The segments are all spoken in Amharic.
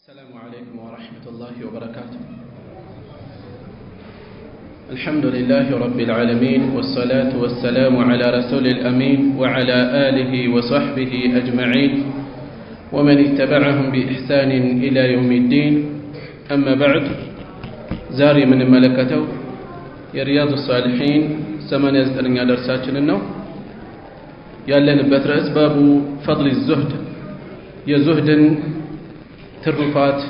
السلام عليكم ورحمة الله وبركاته. الحمد لله رب العالمين والصلاة والسلام على رسول الأمين وعلى آله وصحبه أجمعين ومن اتبعهم بإحسان إلى يوم الدين. أما بعد، زاري من ملكته رياض الصالحين 89 درساتنا النو يالن بتر أسباب فضل الزهد يزهد ترفات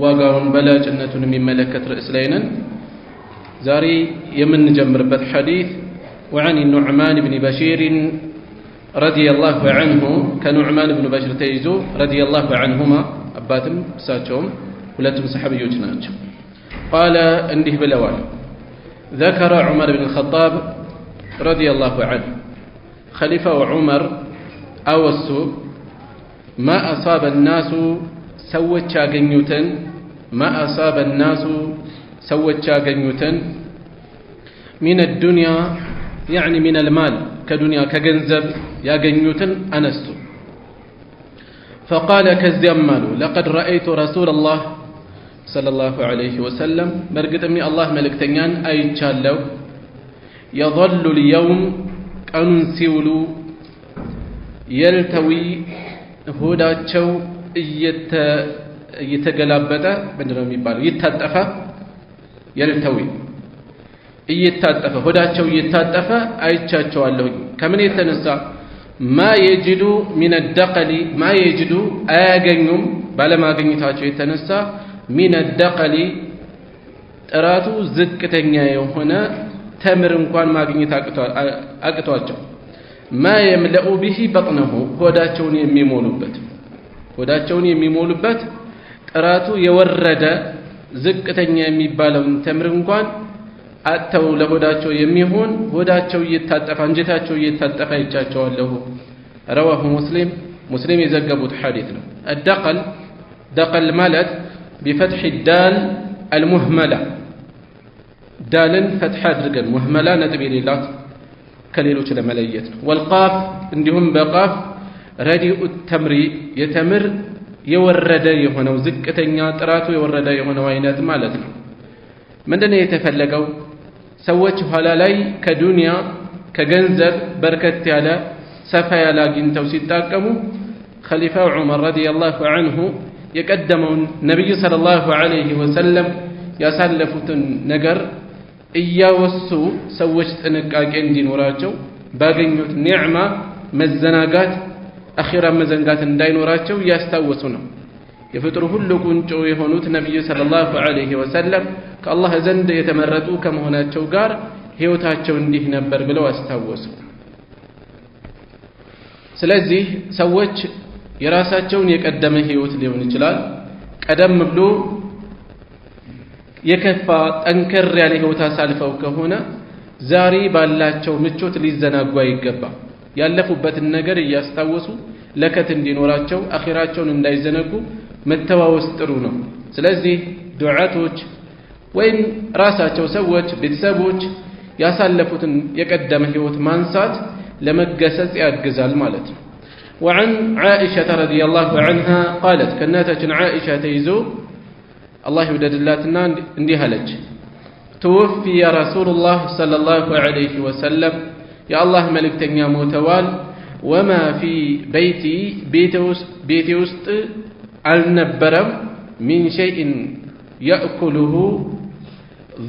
واقعون بلا جنة من ملكة رئيسلين. زاري يمن جمر بث حديث وعن النعمان بن بشير رضي الله عنه كنعمان بن بشير تيزو رضي الله عنهما أباتم ساتشوم ولتم صحابي يوجناج قال انده بلوال ذكر عمر بن الخطاب رضي الله عنه خليفة عمر أوسو ما أصاب الناس سوّتش أغنيوتن ما أصاب الناس سوّتش أغنيوتن من الدنيا يعني من المال كدنيا كجنزب يغنيوتن أنستو فقال كزيمالو لقد رأيت رسول الله صلى الله عليه وسلم برقدمني الله ملكتنيان أيتشالو يظل اليوم أنسيولو يلتوي هداتشو እየተገላበጠ ምንድነው የሚባለው ይታጠፋ የልተዊ እየታጠፈ ሆዳቸው እየታጠፈ አይቻቸዋለሁ ከምን የተነሳ ما يجد من الدقل ما يجد አያገኙም ባለማግኘታቸው የተነሳ من الدقل ጥራቱ ዝቅተኛ የሆነ ተምር እንኳን ማግኘት አቅቷቸው ما يملأ به بطنه ሆዳቸውን የሚሞሉበት ጥራቱ የወረደ ዝቅተኛ የሚባለውን ተምር እንኳን አጥተው ለሆዳቸው የሚሆን ሆዳቸው እየታጠፈ አንጀታቸው እየታጠፈ አይቻቸዋለሁ። رواه مسلم የዘገቡት ሐዲስ ነው። الدقل ማለት بفتح الدال المهملة ዳልን ፈትሐ አድርገን ሙህመላ ነጥብ የሌላት ከሌሎች ለመለየት ነው። والقاف እንዲሁም በቃፍ رديء التمر يتمر يورد يهونه زكتኛ ጥራቱ የወረደ የሆነው አይነት ማለት ነው። ምንድነው የተፈለገው? ሰዎች ኋላ ላይ ከዱንያ ከገንዘብ በርከት ያለ ሰፋ ያለ አግኝተው ሲጣቀሙ ኸሊፋው ዑመር ረዲየላሁ ዐንሁ የቀደመውን ነብዩ ሰለላሁ ዐለይሂ ወሰለም ያሳለፉትን ነገር እያወሱ ሰዎች ጥንቃቄ እንዲኖራቸው ባገኙት ኒዕማ መዘናጋት አኺራ መዘንጋት እንዳይኖራቸው ያስታወሱ ነው። የፍጥሩ ሁሉ ቁንጮ የሆኑት ነብዩ ሰለላሁ ዐለይሂ ወሰለም ከአላህ ዘንድ የተመረጡ ከመሆናቸው ጋር ህይወታቸው እንዲህ ነበር ብለው አስታወሱ። ስለዚህ ሰዎች የራሳቸውን የቀደመ ህይወት ሊሆን ይችላል ቀደም ብሎ የከፋ ጠንከር ያለ ህይወት አሳልፈው ከሆነ ዛሬ ባላቸው ምቾት ሊዘናጉ አይገባም። ያለፉበትን ነገር እያስታወሱ ለከት እንዲኖራቸው አኺራቸውን እንዳይዘነጉ መተዋወስ ጥሩ ነው። ስለዚህ ዱዓቶች ወይም ራሳቸው ሰዎች ቤተሰቦች ያሳለፉትን የቀደመ ህይወት ማንሳት ለመገሰጽ ያግዛል ማለት ነው። وعن عائشة رضي الله عنها قالت كناتنا عائشة تيزو الله يوددلاتنا እንዲህ አለች توفي رسول الله صلى الله عليه وسلم يا الله ملكتنيا موتوال وما في بيتي وسط النبرم من شيء يأكله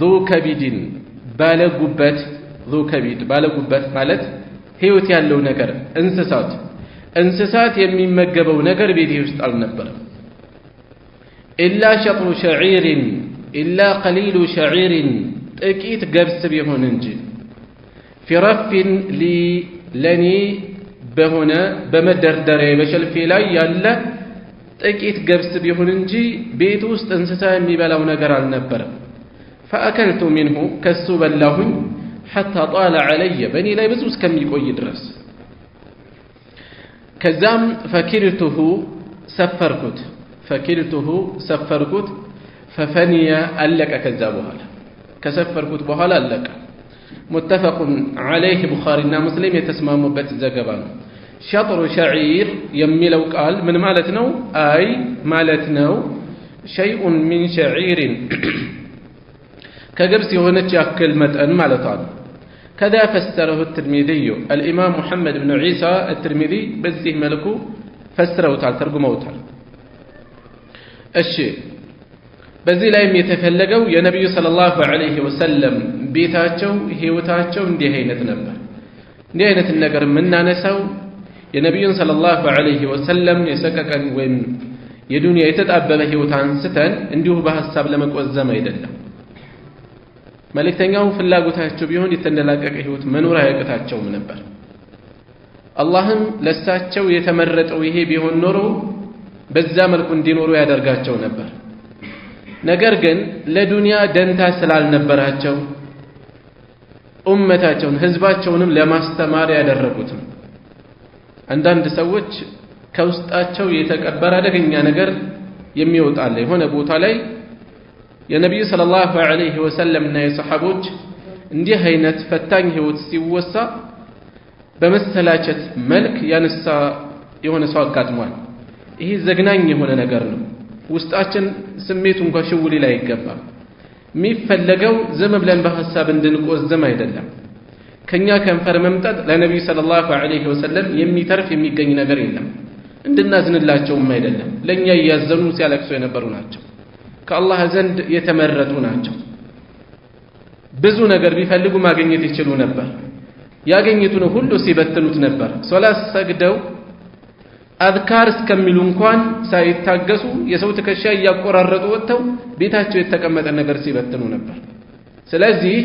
ذو كبد بالغبت ذو كبد بالغبت ማለት ህይወት ያለው ነገር እንስሳት የሚመገበው ነገር ቤቴ ውስጥ አልነበረም። إلا شطر شعير إلا قليل شعير ጥቂት ገብስ ቢሆን እንጂ في رف لي لني በሆነ በመደርደሪያ በሸልፌ ላይ ያለ ጥቂት ገብስ ቢሆን እንጂ ቤት ውስጥ እንስሳ የሚበላው ነገር አልነበረም። فأكلت منه ከሱ በላሁኝ حتى طال علي በኔ ላይ ብዙ እስከሚቆይ ድረስ ከዛም فكلته ሰፈርኩት ففني አለቀ ከዛ በኋላ ከሰፈርኩት በኋላ አለቀ። متفق عليه بخارينا مسلم يتسمموበት ዘገባ ነው። شطر شعير የሚለው ቃል ምን ማለት ነው? አይ ማለት ነው ሸይኡን ሚን ሸዒሪን ከገብስ የሆነች ያክል መጠን ማለት ነው። ከዛ ፈሰረሁ الترمذي الإمام محمد بن عيسى الترمذي በዚህ መልኩ ፈስረውታል ተርጉመውታል። እሺ በዚህ ላይም የተፈለገው የነብዩ ሰለላሁ ዐለይሂ ወሰለም ቤታቸው ህይወታቸው እንዲህ አይነት ነበር። እንዲህ አይነት ነገር የምናነሳው የነብዩን ሰለላሁ ዐለይሂ ወሰለም የሰቀቀን ወይም የዱንያ የተጣበበ ህይወት አንስተን እንዲሁ በሐሳብ ለመቆዘም አይደለም። መልእክተኛው ፍላጎታቸው ቢሆን የተንደላቀቀ ህይወት መኖር አያቅታቸውም ነበር። አላህም ለሳቸው የተመረጠው ይሄ ቢሆን ኖሮ በዛ መልኩ እንዲኖሩ ያደርጋቸው ነበር። ነገር ግን ለዱንያ ደንታ ስላልነበራቸው ኡመታቸውን ህዝባቸውንም ለማስተማር ያደረጉት ነው። አንዳንድ ሰዎች ከውስጣቸው የተቀበረ አደገኛ ነገር የሚወጣል የሆነ ቦታ ላይ የነብዩ ሰለላሁ ዐለይሂ ወሰለም እና የሰሐቦች እንዲህ አይነት ፈታኝ ህይወት ሲወሳ በመሰላቸት መልክ ያነሳ የሆነ ሰው አጋጥሟል። ይሄ ዘግናኝ የሆነ ነገር ነው። ውስጣችን ስሜቱ እንኳን ሽውል ላይ አይገባም። የሚፈለገው ዝም ብለን በሐሳብ እንድንቆዝም አይደለም። ከኛ ከንፈር መምጠጥ ለነብዩ ሰለላሁ ዐለይሂ ወሰለም የሚተርፍ የሚገኝ ነገር የለም። እንድናዝንላቸውም አይደለም። ለኛ እያዘኑ ሲያለቅሱ የነበሩ ናቸው። ከአላህ ዘንድ የተመረጡ ናቸው። ብዙ ነገር ቢፈልጉ ማግኘት ይችሉ ነበር። ያገኙትን ሁሉ ሲበትኑት ነበር። ሶላት ሰግደው አዝካር እስከሚሉ እንኳን ሳይታገሱ የሰው ትከሻ እያቆራረጡ ወጥተው ቤታቸው የተቀመጠ ነገር ሲበትኑ ነበር። ስለዚህ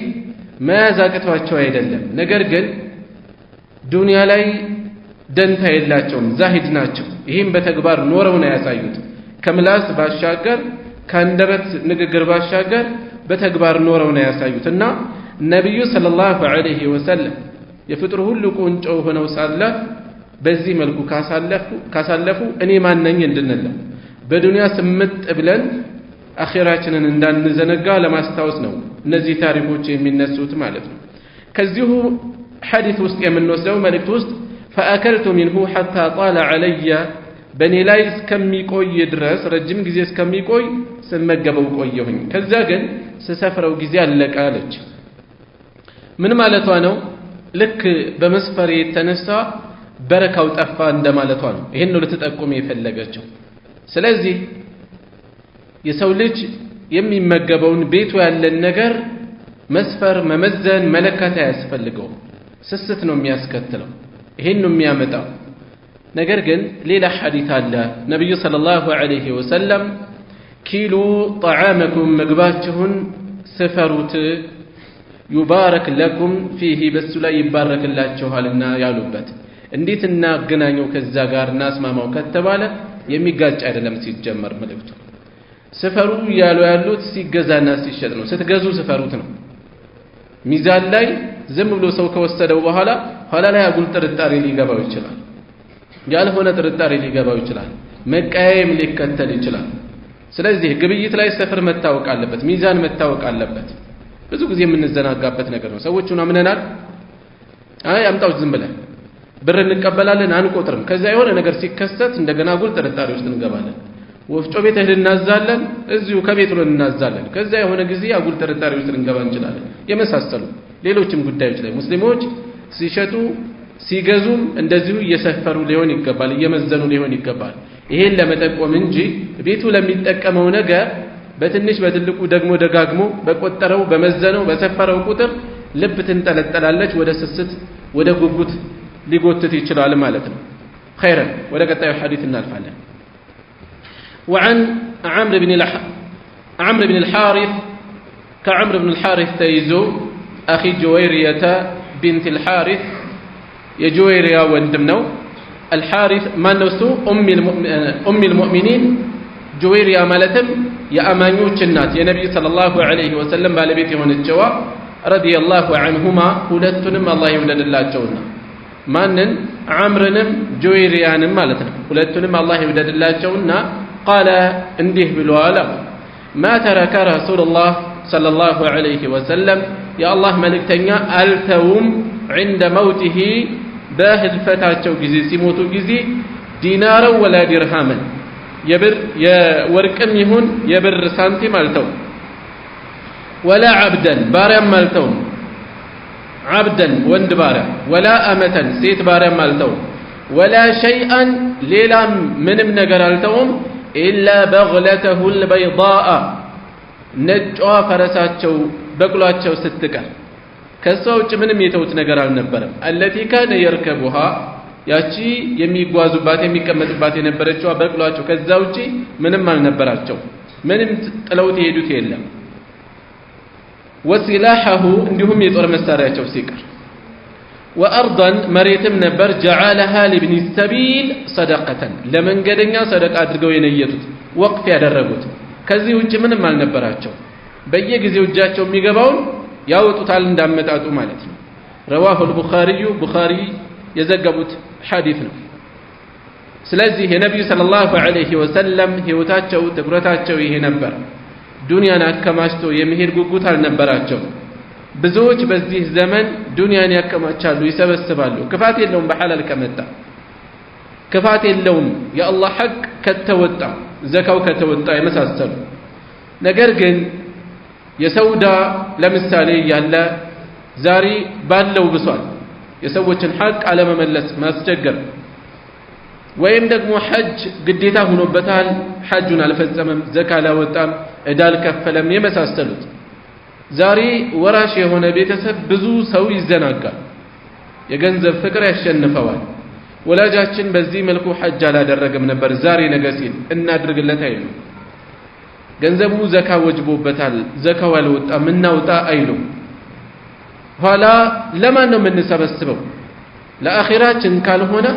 መያዝ አቅቷቸው አይደለም። ነገር ግን ዱንያ ላይ ደንታ የላቸውም፣ ዛሂድ ናቸው። ይህም በተግባር ኖረው ነው ያሳዩት። ከምላስ ባሻገር ከአንደበት ንግግር ባሻገር በተግባር ኖረው ነው ያሳዩት እና ነብዩ ሰለላሁ ዐለይሂ ወሰለም የፍጥሩ ሁሉ ቁንጮ ሆነው ሳለ በዚህ መልኩ ካሳለፉ እኔ ማን ነኝ እንድንል በዱንያ ስምጥ ብለን አኺራችንን እንዳንዘነጋ ለማስታወስ ነው እነዚህ ታሪኮች የሚነሱት ማለት ነው። ከዚሁ ሐዲስ ውስጥ የምንወስደው መልእክት ውስጥ فأكلت منه حتى طال علي በኔ ላይ እስከሚቆይ ድረስ ረጅም ጊዜ እስከሚቆይ ስመገበው ቆየሁኝ። ከዛ ግን ስሰፍረው ጊዜ አለቀ አለች። ምን ማለቷ ነው? ልክ በመስፈር የተነሳ በረካው ጠፋ እንደማለቷ ነው። ይሄን ነው ልትጠቁም የፈለገችው። ስለዚህ የሰው ልጅ የሚመገበውን ቤቱ ያለን ነገር መስፈር፣ መመዘን፣ መለካት አያስፈልገውም። ስስት ነው የሚያስከትለው። ይሄን ነው የሚያመጣው። ነገር ግን ሌላ ሐዲስ አለ። ነብዩ ሰለላሁ ዐለይሂ ወሰለም ኪሉ ጠዓመኩም ምግባችሁን ስፈሩት ዩባረክ ለኩም ፊሂ በሱ ላይ ይባረክላችኋልና ያሉበት። እንዴት እናገናኘው ከዛ ጋር እናስማማው ከተባለ የሚጋጭ አይደለም። ሲጀመር መልእክቱ ስፈሩ ያሉት ሲገዛና ሲሸጥ ነው። ስትገዙ ስፈሩት ነው። ሚዛን ላይ ዝም ብሎ ሰው ከወሰደው በኋላ ኋላ ላይ አጉል ጥርጣሬ ሊገባው ይችላል። ያልሆነ ጥርጣሬ ሊገባው ይችላል። መቀያየም ሊከተል ይችላል። ስለዚህ ግብይት ላይ ሰፈር መታወቅ አለበት፣ ሚዛን መታወቅ አለበት። ብዙ ጊዜ የምንዘናጋበት ነገር ነው። ሰዎቹን አምነናል፣ አይ አምጣው ዝም ብለን ብር እንቀበላለን፣ አንቆጥርም። ከዛ የሆነ ነገር ሲከሰት እንደገና አጉል ጥርጣሬ ውስጥ እንገባለን። ወፍጮ ቤት ሄደን እናዛለን፣ እዚሁ ከቤት ሆነን እናዛለን። ከዛ የሆነ ጊዜ አጉል ጥርጣሬ ውስጥ ልንገባ እንችላለን። የመሳሰሉ ሌሎችም ጉዳዮች ላይ ሙስሊሞች ሲሸጡ ሲገዙም እንደዚሁ እየሰፈሩ ሊሆን ይገባል፣ እየመዘኑ ሊሆን ይገባል። ይሄን ለመጠቆም እንጂ ቤቱ ለሚጠቀመው ነገር በትንሽ በትልቁ ደግሞ ደጋግሞ በቆጠረው በመዘነው በሰፈረው ቁጥር ልብ ትንጠለጠላለች፣ ወደ ስስት ወደ ጉጉት ሊጎትት ይችላል ማለት ነው። خيرا ወደ ቀጣዩ ሐዲስ እናልፋለን። وعن عمرو بن الحارث كعمرو بن الحارث تيزو أخي جويرية بنت الحارث يجويريا وندمنو الحارث ما نوسو أم المؤمنين جويريا مالتم يا أمانيوش الناس يا نبي صلى الله عليه وسلم بالبيت هون الجواب رضي الله عنهما ولدتنم الله يولد الله جونا مانن عمرنم جويريانم مالتنا ولدتنم الله يولد الله جونا قال انديه بالوالا ما ترك رسول الله صلى الله عليه وسلم يا الله ملكتنيا ألتوم عند موته باهل فتاة جزي سيموتو جزي دينارا ولا درهما የወርቅም ይሁን የብር ሳንቲም አልተውም። ወላ ዓብደን ባሪያም አልተውም። ዓብደን ወንድ ባሪያ፣ ወላ አመተን ሴት ባሪያም አልተውም። ወላ ሸይአን ሌላም ምንም ነገር አልተውም። ኢላ በግለተሁ ልበይዳአ ነጯ ፈረሳቸው በቅሏቸው ስትቀር ከሷ ውጭ ምንም የተውት ነገር አልነበረም። አለቲ ካነ የርከቡሃ ያቺ የሚጓዙባት የሚቀመጡባት የነበረችዋ በቅሏቸው ከዛ ውጪ ምንም አልነበራቸው። ምንም ጥለውት የሄዱት የለም። ወሲላሐሁ እንዲሁም የጦር መሳሪያቸው ሲቀር ወአርضን መሬትም ነበር ጀዓለሃ ሊብኒ ሰቢል ሰደቀተን ለመንገደኛ ሰደቃ አድርገው የነየቱት ወቅፍ ያደረጉት ከዚህ ውጭ ምንም አልነበራቸው። በየጊዜው እጃቸው የሚገባውን ያወጡታል እንዳመጣጡ ማለት ነው። ረዋሁ አልቡኻሪዩ ቡኻሪ የዘገቡት ሐዲስ ነው። ስለዚህ የነቢዩ ሰለላሁ ዐለይሂ ወሰለም ህይወታቸው ትኩረታቸው ይሄ ነበር። ዱንያን አከማችቶ የመሄድ ጉጉት አልነበራቸው። ብዙዎች በዚህ ዘመን ዱንያን ያከማቻሉ፣ ይሰበስባሉ። ክፋት የለውም በሐላል ከመጣ ክፋት የለውም የአላህ ሐቅ ከተወጣ ዘካው ከተወጣ የመሳሰሉ። ነገር ግን የሰውዳ ለምሳሌ ያለ ዛሬ ባለው ብሷል። የሰዎችን ሐቅ አለመመለስ ማስቸገር፣ ወይም ደግሞ ሐጅ ግዴታ ሆኖበታል፣ ሐጁን አልፈጸመም፣ ዘካ አላወጣም፣ ዕዳ አልከፈለም የመሳሰሉት። ዛሬ ወራሽ የሆነ ቤተሰብ ብዙ ሰው ይዘናጋል፣ የገንዘብ ፍቅር ያሸንፈዋል። ወላጃችን በዚህ መልኩ ሐጅ አላደረገም ነበር፣ ዛሬ ነገ ሲል እናድርግለት አይሉ። ገንዘቡ ዘካ ወጅቦበታል፣ ዘካው አልወጣም እናውጣ አይሉ። ኋላ ለማን ነው የምንሰበስበው? ለአኺራችን ካልሆነ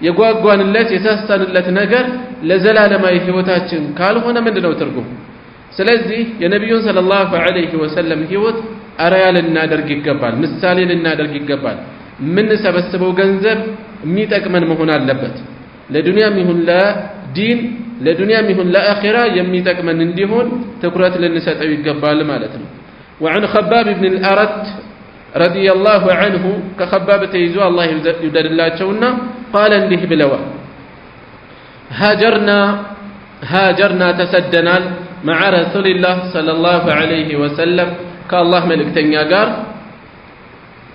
የጓጓንለት የሳሳንለት ነገር ለዘላለማዊ ህይወታችን ካልሆነ ምንድነው ትርጉም? ስለዚህ የነቢዩን ሰለላሁ ዐለይሂ ወሰለም ህይወት አርአያ ልናደርግ ይገባል፣ ምሳሌ ልናደርግ ይገባል። የምንሰበስበው ገንዘብ የሚጠቅመን መሆን አለበት። ለዱንያም ይሁን ለዲን፣ ለዱንያም ይሁን ለአኺራ የሚጠቅመን እንዲሆን ትኩረት ልንሰጠው ይገባል ማለት ነው። وعن خباب بن الأرت رضي الله عنه كخباب تيزو الله يودد الله شونا قال انده بلوا هاجرنا تسدنا مع رسول الله صلى الله عليه وسلم كالله ملك تنياقار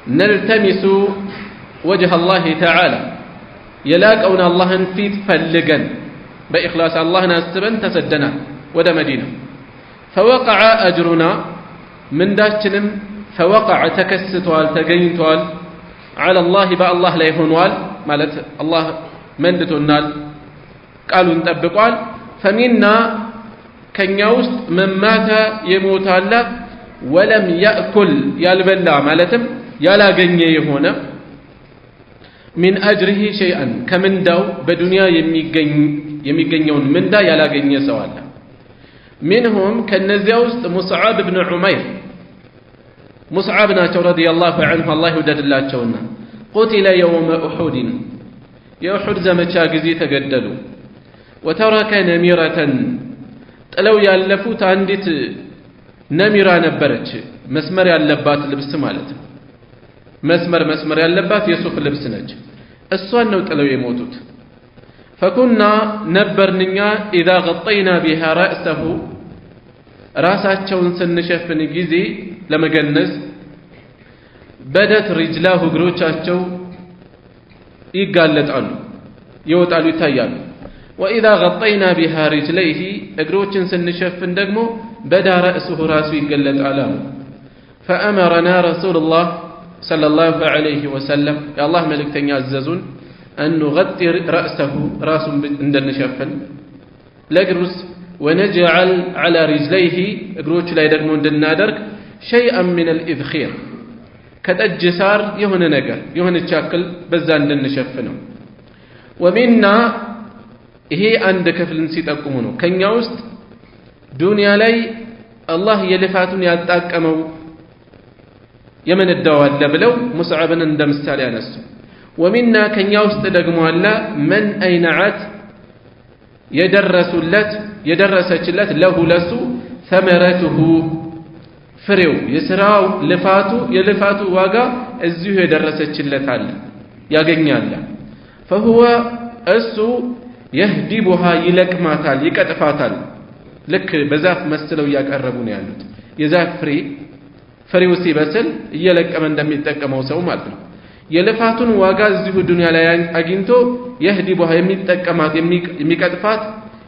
نلتمس وجه الله تعالى يلاقون الله فيت فلقا بإخلاص الله ناسبا تسدنا ود مدينة فوقع أجرنا من داشنم فوقع تكستوال تقينتوال على الله الله لا يهونوال مالت الله مندتونال قالوا انتبقوال فمنا كن يوست من مات يموت الله ولم يأكل يالبلا مالتم يالا قنية يهونا من أجره شيئا كمن داو بدنيا يميقنيون من دا يالا قنية سوالا منهم كالنزيوست مصعب بن عمير مصعب ناتو رضي الله عنه الله يودد الله تشونا قتل يوم أحد يا أحد زمتشا قزي تقدلوا وترك نميرة تلو يالفوت عندت نميرة نبرتش مسمر ياللبات لبس مالت مسمر ياللبات يسوف لبس نج السوان نو تلو يموتوت فكنا نبرنيا إذا غطينا بها رأسه راساتشون سنشفن جزي لما جنز بدت رجلاه قروشاتشو يقالت عنه يوتالو يتايالو وإذا غطينا بها رجليه قروشن سنشفن دقمو بدا رأسه راسو يقالت علامه فأمرنا رسول الله صلى الله عليه وسلم يا الله ملك تنياززون أن نغطي رأسه راس عندنا شفن لقرس ونجعل على رجليه قروش لا يدقمون دنادرك شيئا من الإذخير كتأجسار يهون نقر يهون تشاكل بزان عندنا شفنه ومنا هي عند كفل نسيت أقومونه كان يوست دنيا لي الله يلفاتون يتاكمو يمن الدوال لبلو مصعبا اندم السالي نفسه ومنا كان يوست دقمو الله من أينعت يدرست له لسو ثمرته فريو يسراو لفاتو واقا الزيو يدرست الله يا الله فهو أسو የህዲቡሃ ይለቅማታል ይቀጥፋታል ልክ በዛፍ መስለው ያቀረቡ ነው ያሉት የዛፍ ፍሬው ሲበስል እየለቀመ እንደሚጠቀመው ሰው ማለት ነው የልፋቱን ዋጋ እዚሁ ዱንያ ላይ አግኝቶ የህዲቡሃ የሚጠቀማት የሚቀጥፋት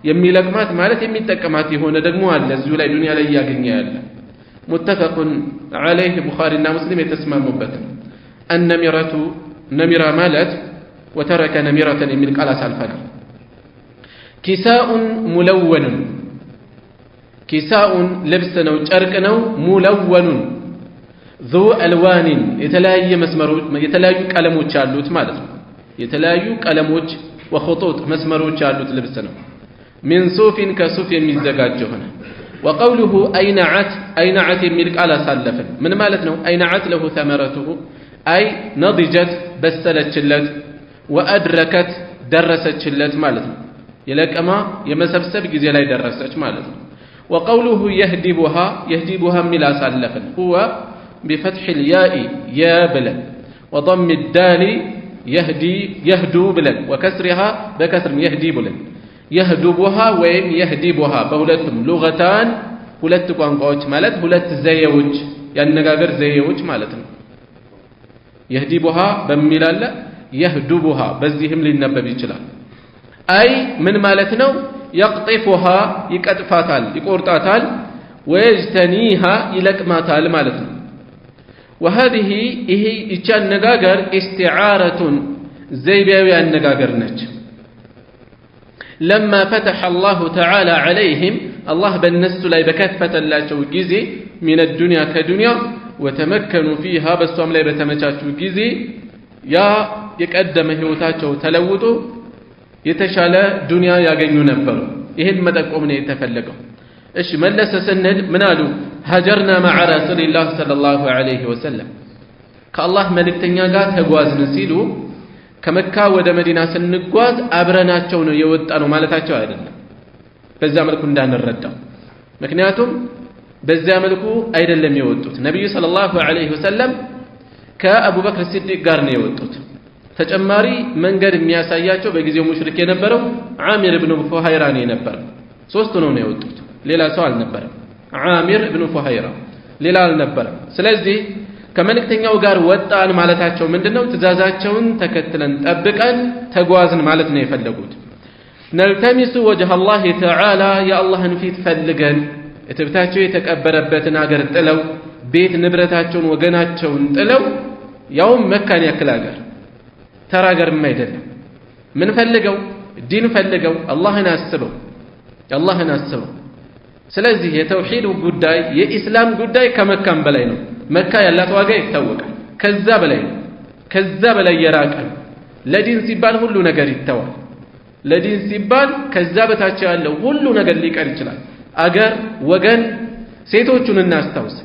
የሚለቅማት ማለት የሚጠቀማት የሆነ ደግሞ አለ እዚሁ ላይ ዱንያ ላይ ያገኘ ያለ ሙተፈቁን ዐለይሂ ቡኻሪና ሙስሊም የተስማሙበት النمرة نمرة مالت وترك نمرة የሚል ቃል አሳልፈናል كساء ملون كساء ልብስ ነው ጨርቅ ነው ملون ذو ألوان የተለያየ መስመሮች የተለያዩ ቀለሞች አሉት ማለት ነው የተለያዩ ቀለሞች وخطوط መስመሮች ያሉት ልብስ ነው من صوف كصوف የሚዘጋጅ ሆነ وقوله أينعت የሚል ቃል አሳለፈን ምን ማለት ነው أينعت له ثمرته أي نضجت بسلتشلت وأدركت درستشلت مالتنا يلكما يمسبسب جزي لا يدرسش مالتنا وقوله يهدبها ملا سالفا هو بفتح الياء يا بلد وضم الدال يهدو بلد وكسرها بكسر يهدي بلد يهدبها وين يهدبها بولتهم لغتان ሁለት ቋንቋዎች ማለት ሁለት ዘዬዎች ያነጋገር ዘዬዎች ማለት ነው يهدبها በሚላለ يهدبها በዚህም ሊነበብ ይችላል አይ ምን ማለት ነው يقطفها ይቀጥፋታል ይቆርጣታል ويجتنيها ይለቅማታል ማለት ነው وهذه ይሄ እቺ አነጋገር استعارة ዘይቤያዊ አነጋገር ነች لما فتح الله تعالى عليهم الله بالنسو ላይ በከፈተላቸው ጊዜ من الدنيا كدنيا وتمكنوا فيها በሷም ላይ በተመቻቹ ጊዜ ያ የቀደመ ህይወታቸው ተለውጦ የተሻለ ዱንያ ያገኙ ነበር ይሄን መጠቆም ነው የተፈለገው እሺ መለሰ ስንል ምን አሉ ሀጀርና مع رسول الله صلى الله عليه وسلم ከአላህ መልእክተኛ ጋር ተጓዝን ሲሉ ከመካ ወደ መዲና ስንጓዝ አብረናቸው ነው የወጣ ነው ማለታቸው አይደለም በዛ መልኩ እንዳንረዳው ምክንያቱም በዛ መልኩ አይደለም የወጡት ነብዩ ሰለላሁ ዐለይሂ ወሰለም ከአቡበክር ሲዲቅ ጋር ነው የወጡት ተጨማሪ መንገድ የሚያሳያቸው በጊዜው ሙሽሪክ የነበረው ዓሚር ኢብኑ ፉሃይራ ነው የነበረው ሶስቱ ነው የወጡት ሌላ ሰው አልነበረም ዓሚር ኢብኑ ፉሃይራ ሌላ አልነበረም ስለዚህ ከመልእክተኛው ጋር ወጣን ማለታቸው ምንድነው ትእዛዛቸውን ተከትለን ጠብቀን ተጓዝን ማለት ነው የፈለጉት نلتمس وجه الله تعالى يا الله نفيت فلغن እትብታቸው የተቀበረበትን ሀገር ጥለው ቤት ንብረታቸውን ወገናቸውን ጥለው ያው መካን ያክል ሀገር ተራገርም አይደለም ምን ፈልገው ዲን ፈልገው አላህን አስበው ስለዚህ የተውሂድ ጉዳይ የኢስላም ጉዳይ ከመካም በላይ ነው መካ ያላት ዋጋ ይታወቃል ከዛ በላይ የራቀ ለዲን ሲባል ሁሉ ነገር ይተዋል ለዲን ሲባል ከዛ በታች ያለው ሁሉ ነገር ሊቀር ይችላል አገር ወገን ሴቶቹን እናስታውስ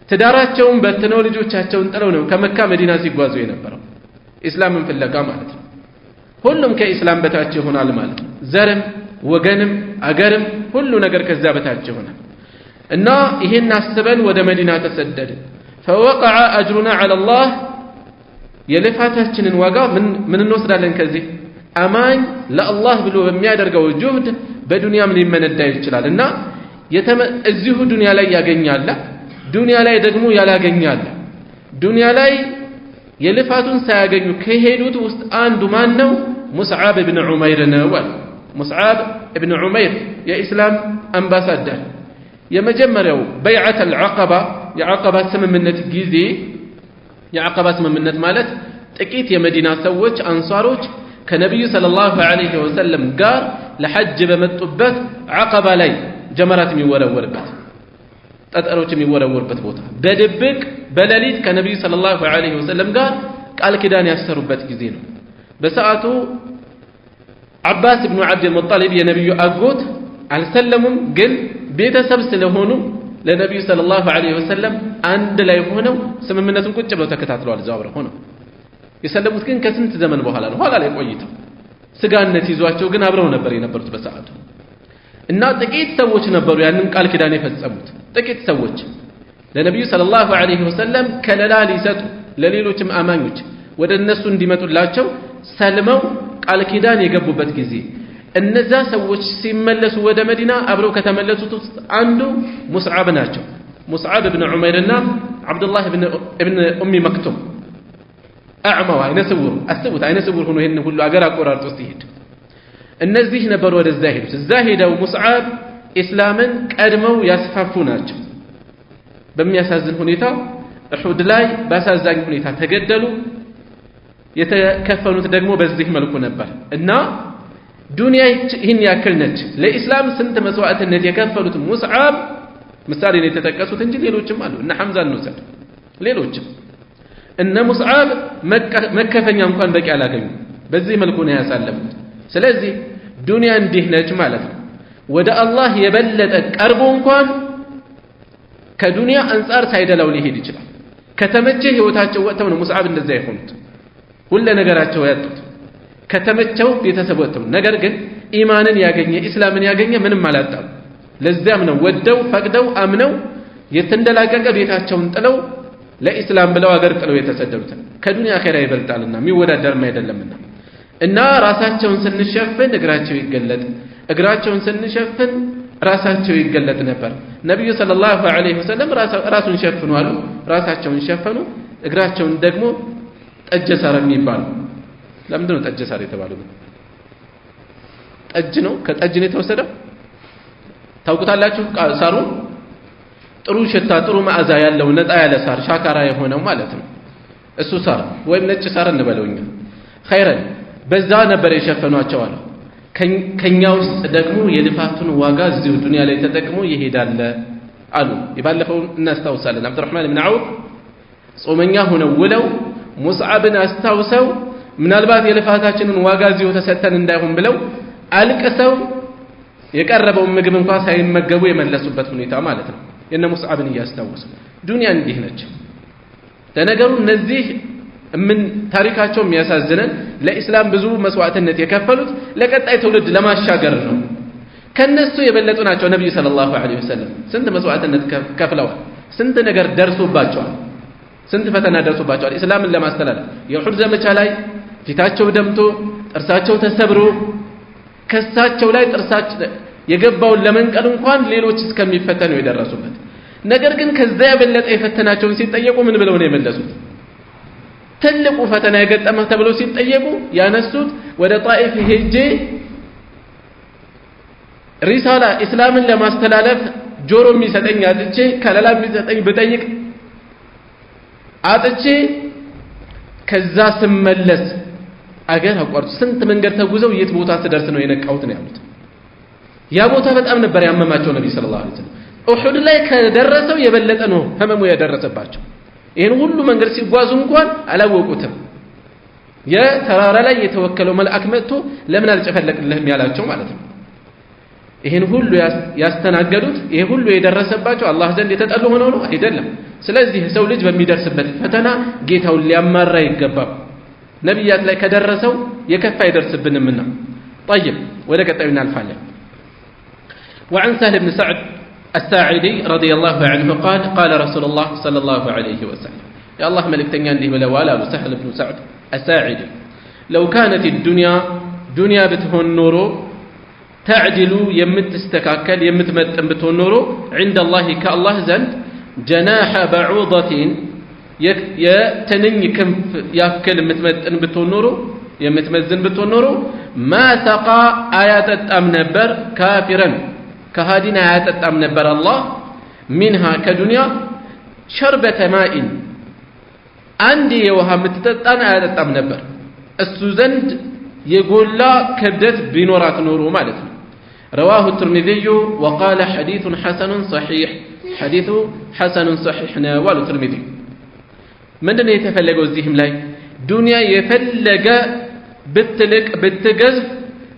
ትዳራቸውን በትነው ልጆቻቸውን ጥለው ነው ከመካ መዲና ሲጓዙ የነበረው ኢስላምን ፍለጋ ማለት ነው ሁሉም ከኢስላም በታች ይሆናል ማለት ነው ዘርም ወገንም አገርም ሁሉ ነገር ከዛ በታች ይሆናል እና ይሄን አስበን ወደ መዲና ተሰደድን فوقع اجرنا على الله የልፋታችንን ዋጋ ምን እንወስዳለን ከዚህ አማኝ ለአላህ ብሎ በሚያደርገው ጁህድ በዱንያም ሊመነዳ ይችላልና እዚሁ ዱንያ ላይ ያገኛል ዱንያ ላይ ደግሞ ያላገኛል ዱንያ ላይ የልፋቱን ሳያገኙ ከሄዱት ውስጥ አንዱ ማን ነው ሙስዓብ ኢብኑ ዑመይር ነው ሙስዓብ ኢብኑ ዑመይር የኢስላም አምባሳደር የመጀመሪያው በይዓት አልዓቀባ የዓቀባ ስምምነት ጊዜ የዓቀባ ስምምነት ማለት ጥቂት የመዲና ሰዎች አንሷሮች ከነብዩ ሰለላሁ ዐለይሂ ወሰለም ጋር ለሐጅ በመጡበት ዓቀባ ላይ ጀመራት የሚወረወርበት ጠጠሮች የሚወረወርበት ቦታ በድብቅ በሌሊት ከነብዩ ሰለላሁ ዐለይሂ ወሰለም ጋር ቃል ኪዳን ያሰሩበት ጊዜ ነው በሰዓቱ አባስ ኢብኑ አብዱል ሙጠሊብ የነብዩ አጎት አልሰለሙም ግን ቤተሰብ ስለሆኑ ለነብዩ ሰለላሁ ዐለይሂ ወሰለም አንድ ላይ ሆነው ስምምነቱን ቁጭ ብለው ተከታትለዋል ዛብረ ሆነው የሰለሙት ግን ከስንት ዘመን በኋላ ነው ኋላ ላይ ቆይተው ስጋነት ይዟቸው ግን አብረው ነበር የነበሩት በሰዓቱ እና ጥቂት ሰዎች ነበሩ ያንን ቃል ኪዳን የፈጸሙት ጥቂት ሰዎች ለነብዩ ሰለላሁ ዐለይሂ ወሰለም ከለላ ሊሰጡ ለሌሎችም አማኞች ወደ እነሱ እንዲመጡላቸው ሰልመው ቃል ኪዳን የገቡበት ጊዜ እነዛ ሰዎች ሲመለሱ ወደ መዲና አብረው ከተመለሱት ውስጥ አንዱ ሙስዓብ ናቸው። ሙስዓብ ኢብኑ ዑመይርና አብዱላህ ኢብኑ ኡሚ መክቱም አዕማው አይነ ስውር አስቡት፣ አይነ ስውር ሆኖ ይሄን ሁሉ አገር አቆራርጦ ሲሄድ እነዚህ ነበሩ ወደዛ ሄዱት። እዛ ሄደው ሙስዓብ ኢስላምን ቀድመው ያስፋፉ ናቸው። በሚያሳዝን ሁኔታ እሑድ ላይ ባሳዛኝ ሁኔታ ተገደሉ። የተከፈኑት ደግሞ በዚህ መልኩ ነበር እና ዱንያ ይህን ያክል ነች። ለኢስላም ስንት መስዋዕትነት የከፈሉት ሙስዓብ ምሳሌ ነው የተጠቀሱት እንጂ ሌሎችም አሉ። እነ ሐምዛ እንውሰድ፣ ሌሎችም እነ ሙስዓብ መከፈኛ እንኳን በቂ አላገኙ። በዚህ መልኩ ነው ያሳለፉት። ስለዚህ ዱንያ እንዲህ ነች ማለት ነው። ወደ አላህ የበለጠ ቀርቦ እንኳን ከዱንያ አንጻር ሳይደላው ሊሄድ ይችላል። ከተመቸ ህይወታቸው ወጥተው ነው ሙስዓብ እንደዛ የሆኑት፣ ሁሉ ነገራቸው ያጡት ከተመቸው ቤተሰብ ወጥተው። ነገር ግን ኢማንን ያገኘ ኢስላምን ያገኘ ምንም አላጣም። ለዚያም ነው ወደው ፈቅደው አምነው የተንደላቀቀ ቤታቸውን ጥለው ለኢስላም ብለው አገር ጥለው የተሰደዱት። ከዱንያ አኺራ ይበልጣልና የሚወዳደርም አይደለምና እና ራሳቸውን ስንሸፍን እግራቸው ይገለጥ፣ እግራቸውን ስንሸፍን ራሳቸው ይገለጥ ነበር። ነብዩ ሰለላሁ ዐለይሂ ወሰለም ራሱን ሸፍኑ አሉ፣ ራሳቸውን ሸፈኑ። እግራቸውን ደግሞ ጠጀሳር የሚባሉ። ለምንድን ነው ጠጀሳር የተባለው? ጠጅ ነው፣ ከጠጅ ነው የተወሰደው። ታውቁታላችሁ? ሳሩ ጥሩ ሽታ ጥሩ መዓዛ ያለው ነጣ ያለ ሳር ሻካራ የሆነው ማለት ነው። እሱ ሳር ወይም ነጭ ሳር እንበለውኛ ኸይረን በዛ ነበር የሸፈኗቸው አሉ። ከኛ ውስጥ ደግሞ የልፋቱን ዋጋ እዚሁ ዱንያ ላይ ተጠቅሞ ይሄዳል አሉ። የባለፈው እናስታውሳለን። አብዱራህማን ኢብኑ ዐውፍ ጾመኛ ሆነው ውለው ሙስዓብን አስታውሰው ምናልባት የልፋታችንን ዋጋ እዚሁ ተሰተን እንዳይሆን ብለው አልቅሰው የቀረበውን ምግብ እንኳን ሳይመገቡ የመለሱበት ሁኔታ ማለት ነው። የነ ሙስዓብን እያስታወሱ ዱንያ እንዲህ ነች። ለነገሩ እነዚህ ምን ታሪካቸው የሚያሳዝነን ለኢስላም ብዙ መስዋዕትነት የከፈሉት ለቀጣይ ትውልድ ለማሻገር ነው። ከነሱ የበለጡ ናቸው። ነብዩ ሰለላሁ ዐለይሂ ወሰለም ስንት መስዋዕትነት ከፍለዋል። ስንት ነገር ደርሶባቸዋል። ስንት ፈተና ደርሶባቸዋል ኢስላምን ለማስተላለፍ። የኡሑድ ዘመቻ ላይ ፊታቸው ደምቶ ጥርሳቸው ተሰብሮ ከሳቸው ላይ ጥርሳቸው የገባውን ለመንቀል እንኳን ሌሎች እስከሚፈተኑ የደረሱበት። ነገር ግን ከዛ የበለጠ የፈተናቸውን ሲጠየቁ ምን ብለው ነው የመለሱት? ትልቁ ፈተና የገጠመህ ተብለው ሲጠየቁ ያነሱት ወደ ጣኢፍ ሄጄ ሪሳላ ኢስላምን ለማስተላለፍ ጆሮ የሚሰጠኝ አጥቼ ከለላ የሚሰጠኝ ብጠይቅ አጥቼ ከዛ ስመለስ አገር አቋርጡ ስንት መንገድ ተጉዘው የት ቦታ ስደርስ ነው የነቃሁት ነው ያሉት። ያ ቦታ በጣም ነበር ያመማቸው ነብዩ ሰለላሁ ዐለይሂ ወሰለም። ኡሑድ ላይ ከደረሰው የበለጠ ነው ህመሙ ያደረሰባቸው። ይሄን ሁሉ መንገድ ሲጓዙ እንኳን አላወቁትም። የተራራ ላይ የተወከለው መልአክ መጥቶ ለምን አልጨፈለቅልህም ያላቸው ማለት ነው። ይሄን ሁሉ ያስተናገዱት ይሄ ሁሉ የደረሰባቸው አላህ ዘንድ የተጠሉ ሆነው ነው አይደለም። ስለዚህ ሰው ልጅ በሚደርስበት ፈተና ጌታውን ሊያማራ ይገባል። ነብያት ላይ ከደረሰው የከፋ ይደርስብንምና طيب ወደ ቀጣዩ እናልፋለን። وعن سهل بن سعد الساعدي رضي الله عنه قال قال رسول الله صلى الله عليه وسلم يا الله ملكتني عندي بلوالا سهل بن سعد الساعدي لو كانت الدنيا دنيا بتهون نورو تعدل يمتستكاكل يمتمتن بتهون نورو عند الله كالله زند جناح بعوضة يتنين كنف ياكل متمتن بتهون نورو يمتمزن بتهون نورو ما سقى آيات التأمنبر كافرا كهادين آيات التأمنبر الله منها كدنيا شربة ماء عندي وها متتطان آيات التأمنبر السوزند يقول لا كبدت بنورات نورو مالتنا رواه الترمذي وقال حديث حسن صحيح حديث حسن صحيح نوال الترمذي من دون يتفلقوا الزيهم لاي دنيا يفلق بتلك بتقذف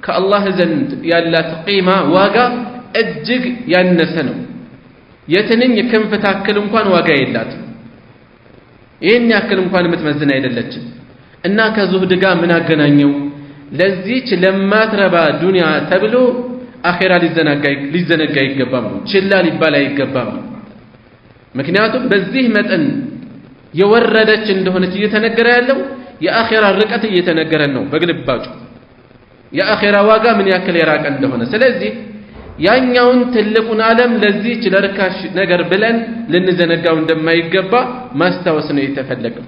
كالله زند يالا تقيمة واقع እጅግ ያነሰ ነው። የትንኝ ክንፍ ታክል እንኳን ዋጋ የላት። ይሄን ያክል እንኳን የምትመዝን አይደለችም። እና ከዙህድ ጋር ምን አገናኘው? ለዚህች ለማትረባ ዱንያ ተብሎ አኺራ ሊዘነጋ ይገባም፣ ችላ ሊባል አይገባም። ምክንያቱም በዚህ መጠን የወረደች እንደሆነች እየተነገረ ያለው የአኺራ ርቀት እየተነገረን ነው በግልባጩ። የአኺራ ዋጋ ምን ያክል የራቀ እንደሆነ። ስለዚህ ያኛውን ትልቁን ዓለም ለዚህች ለርካሽ ነገር ብለን ልንዘነጋው እንደማይገባ ማስታወስ ነው የተፈለገው።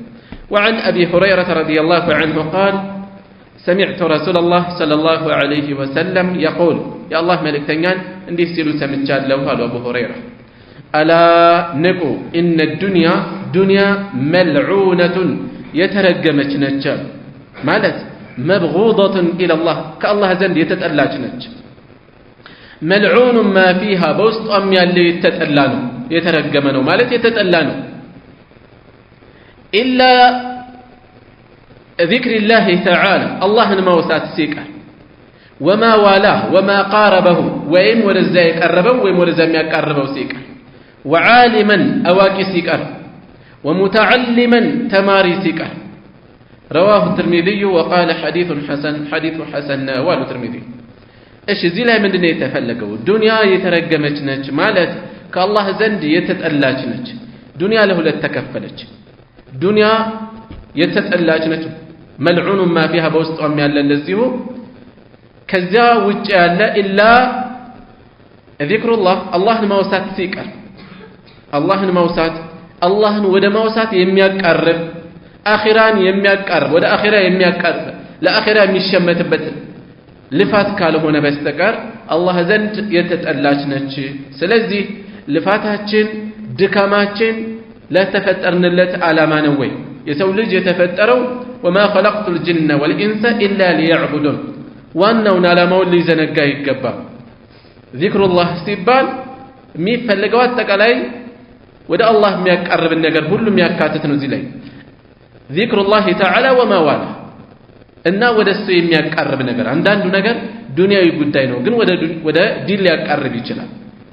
وعن أبي هريرة رضي الله عنه قال سمعت رسول الله صلى الله عليه وسلم يقول يا الله ملكتنيان اندي سيلو سمجالو قال أبو هريرة ألا نقو إن الدنيا دنيا ملعونة يترجمت نجال مالت مبغوضة إلى الله كالله زند يتتألاج نج ملعون ما فيها بوسط أمي اللي يتتألانو يترجمنو مالت يتتألانو إلا ذكر الله تعالى الله الموسات سيكا وما والاه وما قاربه وإن ورزا يقربه وإن ورزا يقربه سيكا وعالما أواكي سيكا ومتعلما تماري سيكا رواه الترمذي وقال حديث حسن والو الترمذي ايش زي لها من دنيا يتفلقوا الدنيا يترقمج نج مالت كالله زند يتتألاج نج دنيا له لتكفلج دنيا يتتألاج نج ملعون ما فيها بوسط أمي ألا لزيه كذا وجه إلا ذكر الله موسات سيكر الله موسات الله ودا موسات يميقرب آخران يميقرب ودا آخرة يميقرب لا آخرة يمشمتበት ልፋት ካልሆነ በስተቀር አላህ ዘንድ የተጠላች ነች። ስለዚህ ልፋታችን ድካማችን ለተፈጠርንለት ዓላማ ነው ወይ? የሰው ልጅ የተፈጠረው ወማ ኸለቅቱል ጅነ ወልኢንሰ ኢላ ሊየዕቡዱን ዋናውን ዓላማውን ሊዘነጋ ይገባል። ዚክሩላህ ሲባል የሚፈልገው አጠቃላይ ወደ አላህ የሚያቀርብን ነገር ሁሉ የሚያካትት ነው። እዚህ ላይ ዚክሩላህ ተዓላ ወማ ዋላ እና ወደሱ የሚያቀርብ ነገር አንዳንዱ ነገር ዱንያዊ ጉዳይ ነው፣ ግን ወደ ዲን ሊያቀርብ ይችላል፣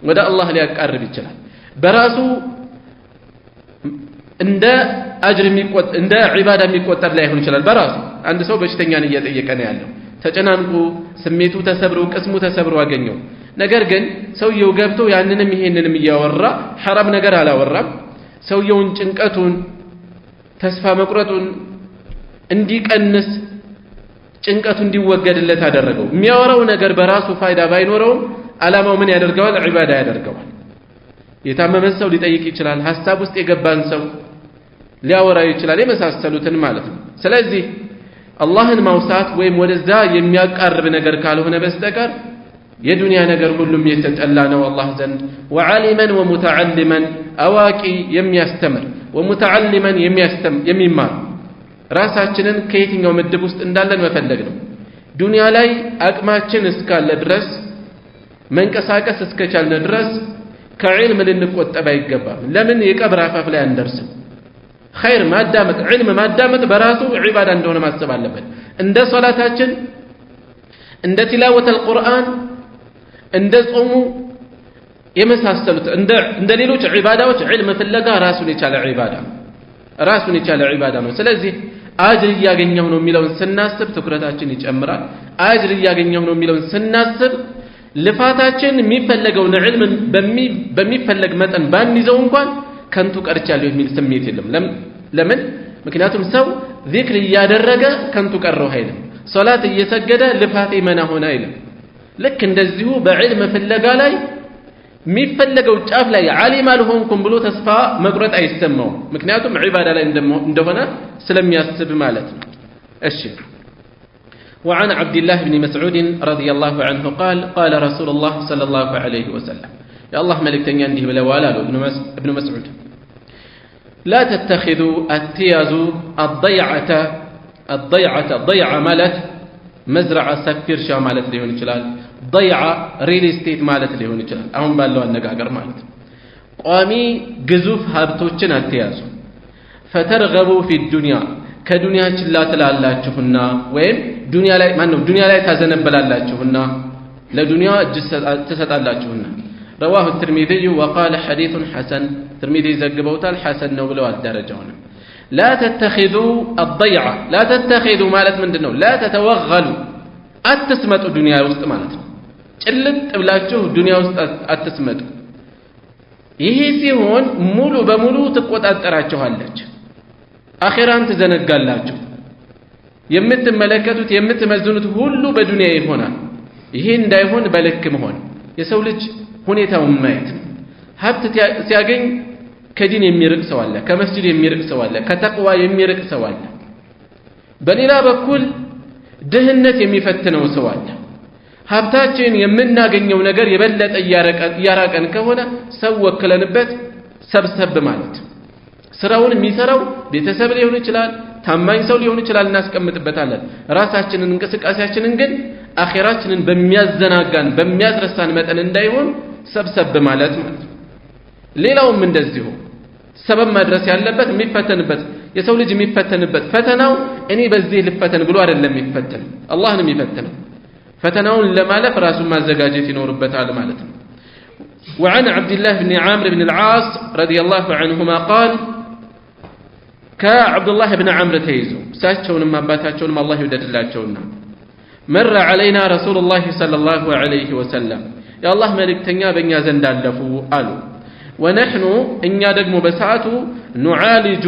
ወደ አላህ ሊያቀርብ ይችላል። በራሱ እንደ አጅር እንደ ዒባዳ የሚቆጠር ላይሆን ይችላል። በራሱ አንድ ሰው በሽተኛን እየጠየቀ ነው ያለው፣ ተጨናንቁ፣ ስሜቱ ተሰብሮ፣ ቅስሙ ተሰብሮ አገኘው። ነገር ግን ሰውየው ገብቶ ያንንም ይሄንንም እያወራ ሐራም ነገር አላወራም። ሰውየውን ጭንቀቱን ተስፋ መቁረጡን እንዲቀንስ ጭንቀቱ እንዲወገድለት አደረገው። የሚያወራው ነገር በራሱ ፋይዳ ባይኖረውም ዓላማው ምን ያደርገዋል? ዒባዳ ያደርገዋል። የታመመን ሰው ሊጠይቅ ይችላል፣ ሐሳብ ውስጥ የገባን ሰው ሊያወራ ይችላል፣ የመሳሰሉትን ማለት ነው። ስለዚህ አላህን ማውሳት ወይም ወደዛ የሚያቃርብ ነገር ካልሆነ በስተቀር የዱንያ ነገር ሁሉም የተጠላ ነው አላህ ዘንድ። ወዓሊመን ወሙተዓሊመን አዋቂ የሚያስተምር ወሙተዓሊመን የሚማር ራሳችንን ከየትኛው ምድብ ውስጥ እንዳለን መፈለግ ነው። ዱንያ ላይ አቅማችን እስካለ ድረስ መንቀሳቀስ እስከቻልን ድረስ ከዕልም ልንቆጠብ አይገባም። ለምን የቀብር አፋፍ ላይ አንደርስም? ኸይር ማዳመጥ ዕልም ማዳመጥ በራሱ ዒባዳ እንደሆነ ማሰብ አለበት። እንደ ሶላታችን፣ እንደ ቲላወተል ቁርአን፣ እንደ ጾሙ የመሳሰሉት እንደ ሌሎች ዒባዳዎች ዕልም ፍለጋ ራሱን የቻለ ዒባዳ ነው። ስለዚህ አጅር እያገኘሁ ነው የሚለውን ስናስብ ትኩረታችን ይጨምራል። አጅር እያገኘሁ ነው የሚለውን ስናስብ ልፋታችን የሚፈለገውን ዕልም በሚፈለግ መጠን ባንይዘው እንኳን ከንቱ ቀርቻለሁ የሚል ስሜት የለም። ለምን? ምክንያቱም ሰው ዚክር እያደረገ ከንቱ ቀረው አይልም። ሶላት እየሰገደ ልፋቴ መና ሆነ አይልም። ልክ እንደዚሁ በዕልም ፍለጋ ላይ የሚፈለገው ጫፍ ላይ ዓሊም አልሆንኩም ብሎ ተስፋ መቁረጥ አይሰማው። ምክንያቱም ዒባዳ ላይ እንደሆነ ስለሚያስብ ማለት ነው። እሺ وعن عبد الله بن مسعود رضي الله عنه قال قال رسول الله صلى الله عليه وسلم يا الله ملكتني عنده بلا ولا ابن مسعود لا تتخذوا التيازوا الضيعة ضيعة مالت مزرعة سفير شا مالت ليهون يችላል ضيعة ريل استيت مالت ليهون ይችላል። አሁን ባለው አነጋገር ማለት ቋሚ ግዙፍ ሀብቶችን አትያዙ። فترغبوا في الدنيا ከዱንያ ችላ ትላላችሁና ወይም ዱንያ ላይ ታዘነበላላችሁና ለዱንያ እጅ ትሰጣላችሁና رواه الترمذي وقال حديث حسن الترمذي ዘግበውታል حسن ነው ብለዋል ደረጃውን لا تتخذوا الضيعة لا تتخذوا ማለት ምንድነው? لا تتوغلوا አትስመጡ ዱንያ ውስጥ ማለት ነው። ጭልጥ ብላችሁ ዱንያ ውስጥ አትስመጡ። ይሄ ሲሆን ሙሉ በሙሉ ትቆጣጠራችኋለች፣ አኺራን ትዘነጋላችሁ። የምትመለከቱት የምትመዝኑት ሁሉ በዱንያ ይሆናል። ይሄ እንዳይሆን በልክ መሆን የሰው ልጅ ሁኔታውን ማየት ነው። ሀብት ሲያገኝ ከዲን የሚርቅ ሰው አለ፣ ከመስጂድ የሚርቅ ሰው አለ፣ ከተቅዋ የሚርቅ ሰው አለ። በሌላ በኩል ድህነት የሚፈትነው ሰው አለ። ሀብታችን የምናገኘው ነገር የበለጠ እያራቀን ከሆነ ሰው ወክለንበት ሰብሰብ ማለት ስራውን የሚሰራው ቤተሰብ ሊሆን ይችላል፣ ታማኝ ሰው ሊሆን ይችላል፣ እናስቀምጥበታለን። ራሳችንን እንቅስቃሴያችንን ግን አኺራችንን በሚያዘናጋን በሚያስረሳን መጠን እንዳይሆን ሰብሰብ ማለት ማለት ነው። ሌላውም እንደዚሁ ሰበብ ማድረስ ያለበት የሚፈተንበት የሰው ልጅ የሚፈተንበት ፈተናው እኔ በዚህ ልፈተን ብሎ አይደለም የሚፈተን አላህን የሚፈተነው ፈተናውን ለማለፍ ራሱን ማዘጋጀት ይኖርበታል ማለት ነው። وعن عبد الله بن عامر بن العاص رضي الله عنهما قال كعبد الله بن عمرو تيزو ساچونم አባታቸውንም አላህ ይወደድላቸውና مر علينا رسول الله صلى الله عليه وسلم يا الله መልእክተኛ በእኛ ዘንድ አለፉ አሉ። ونحن እኛ ደግሞ በሰዓቱ نعالج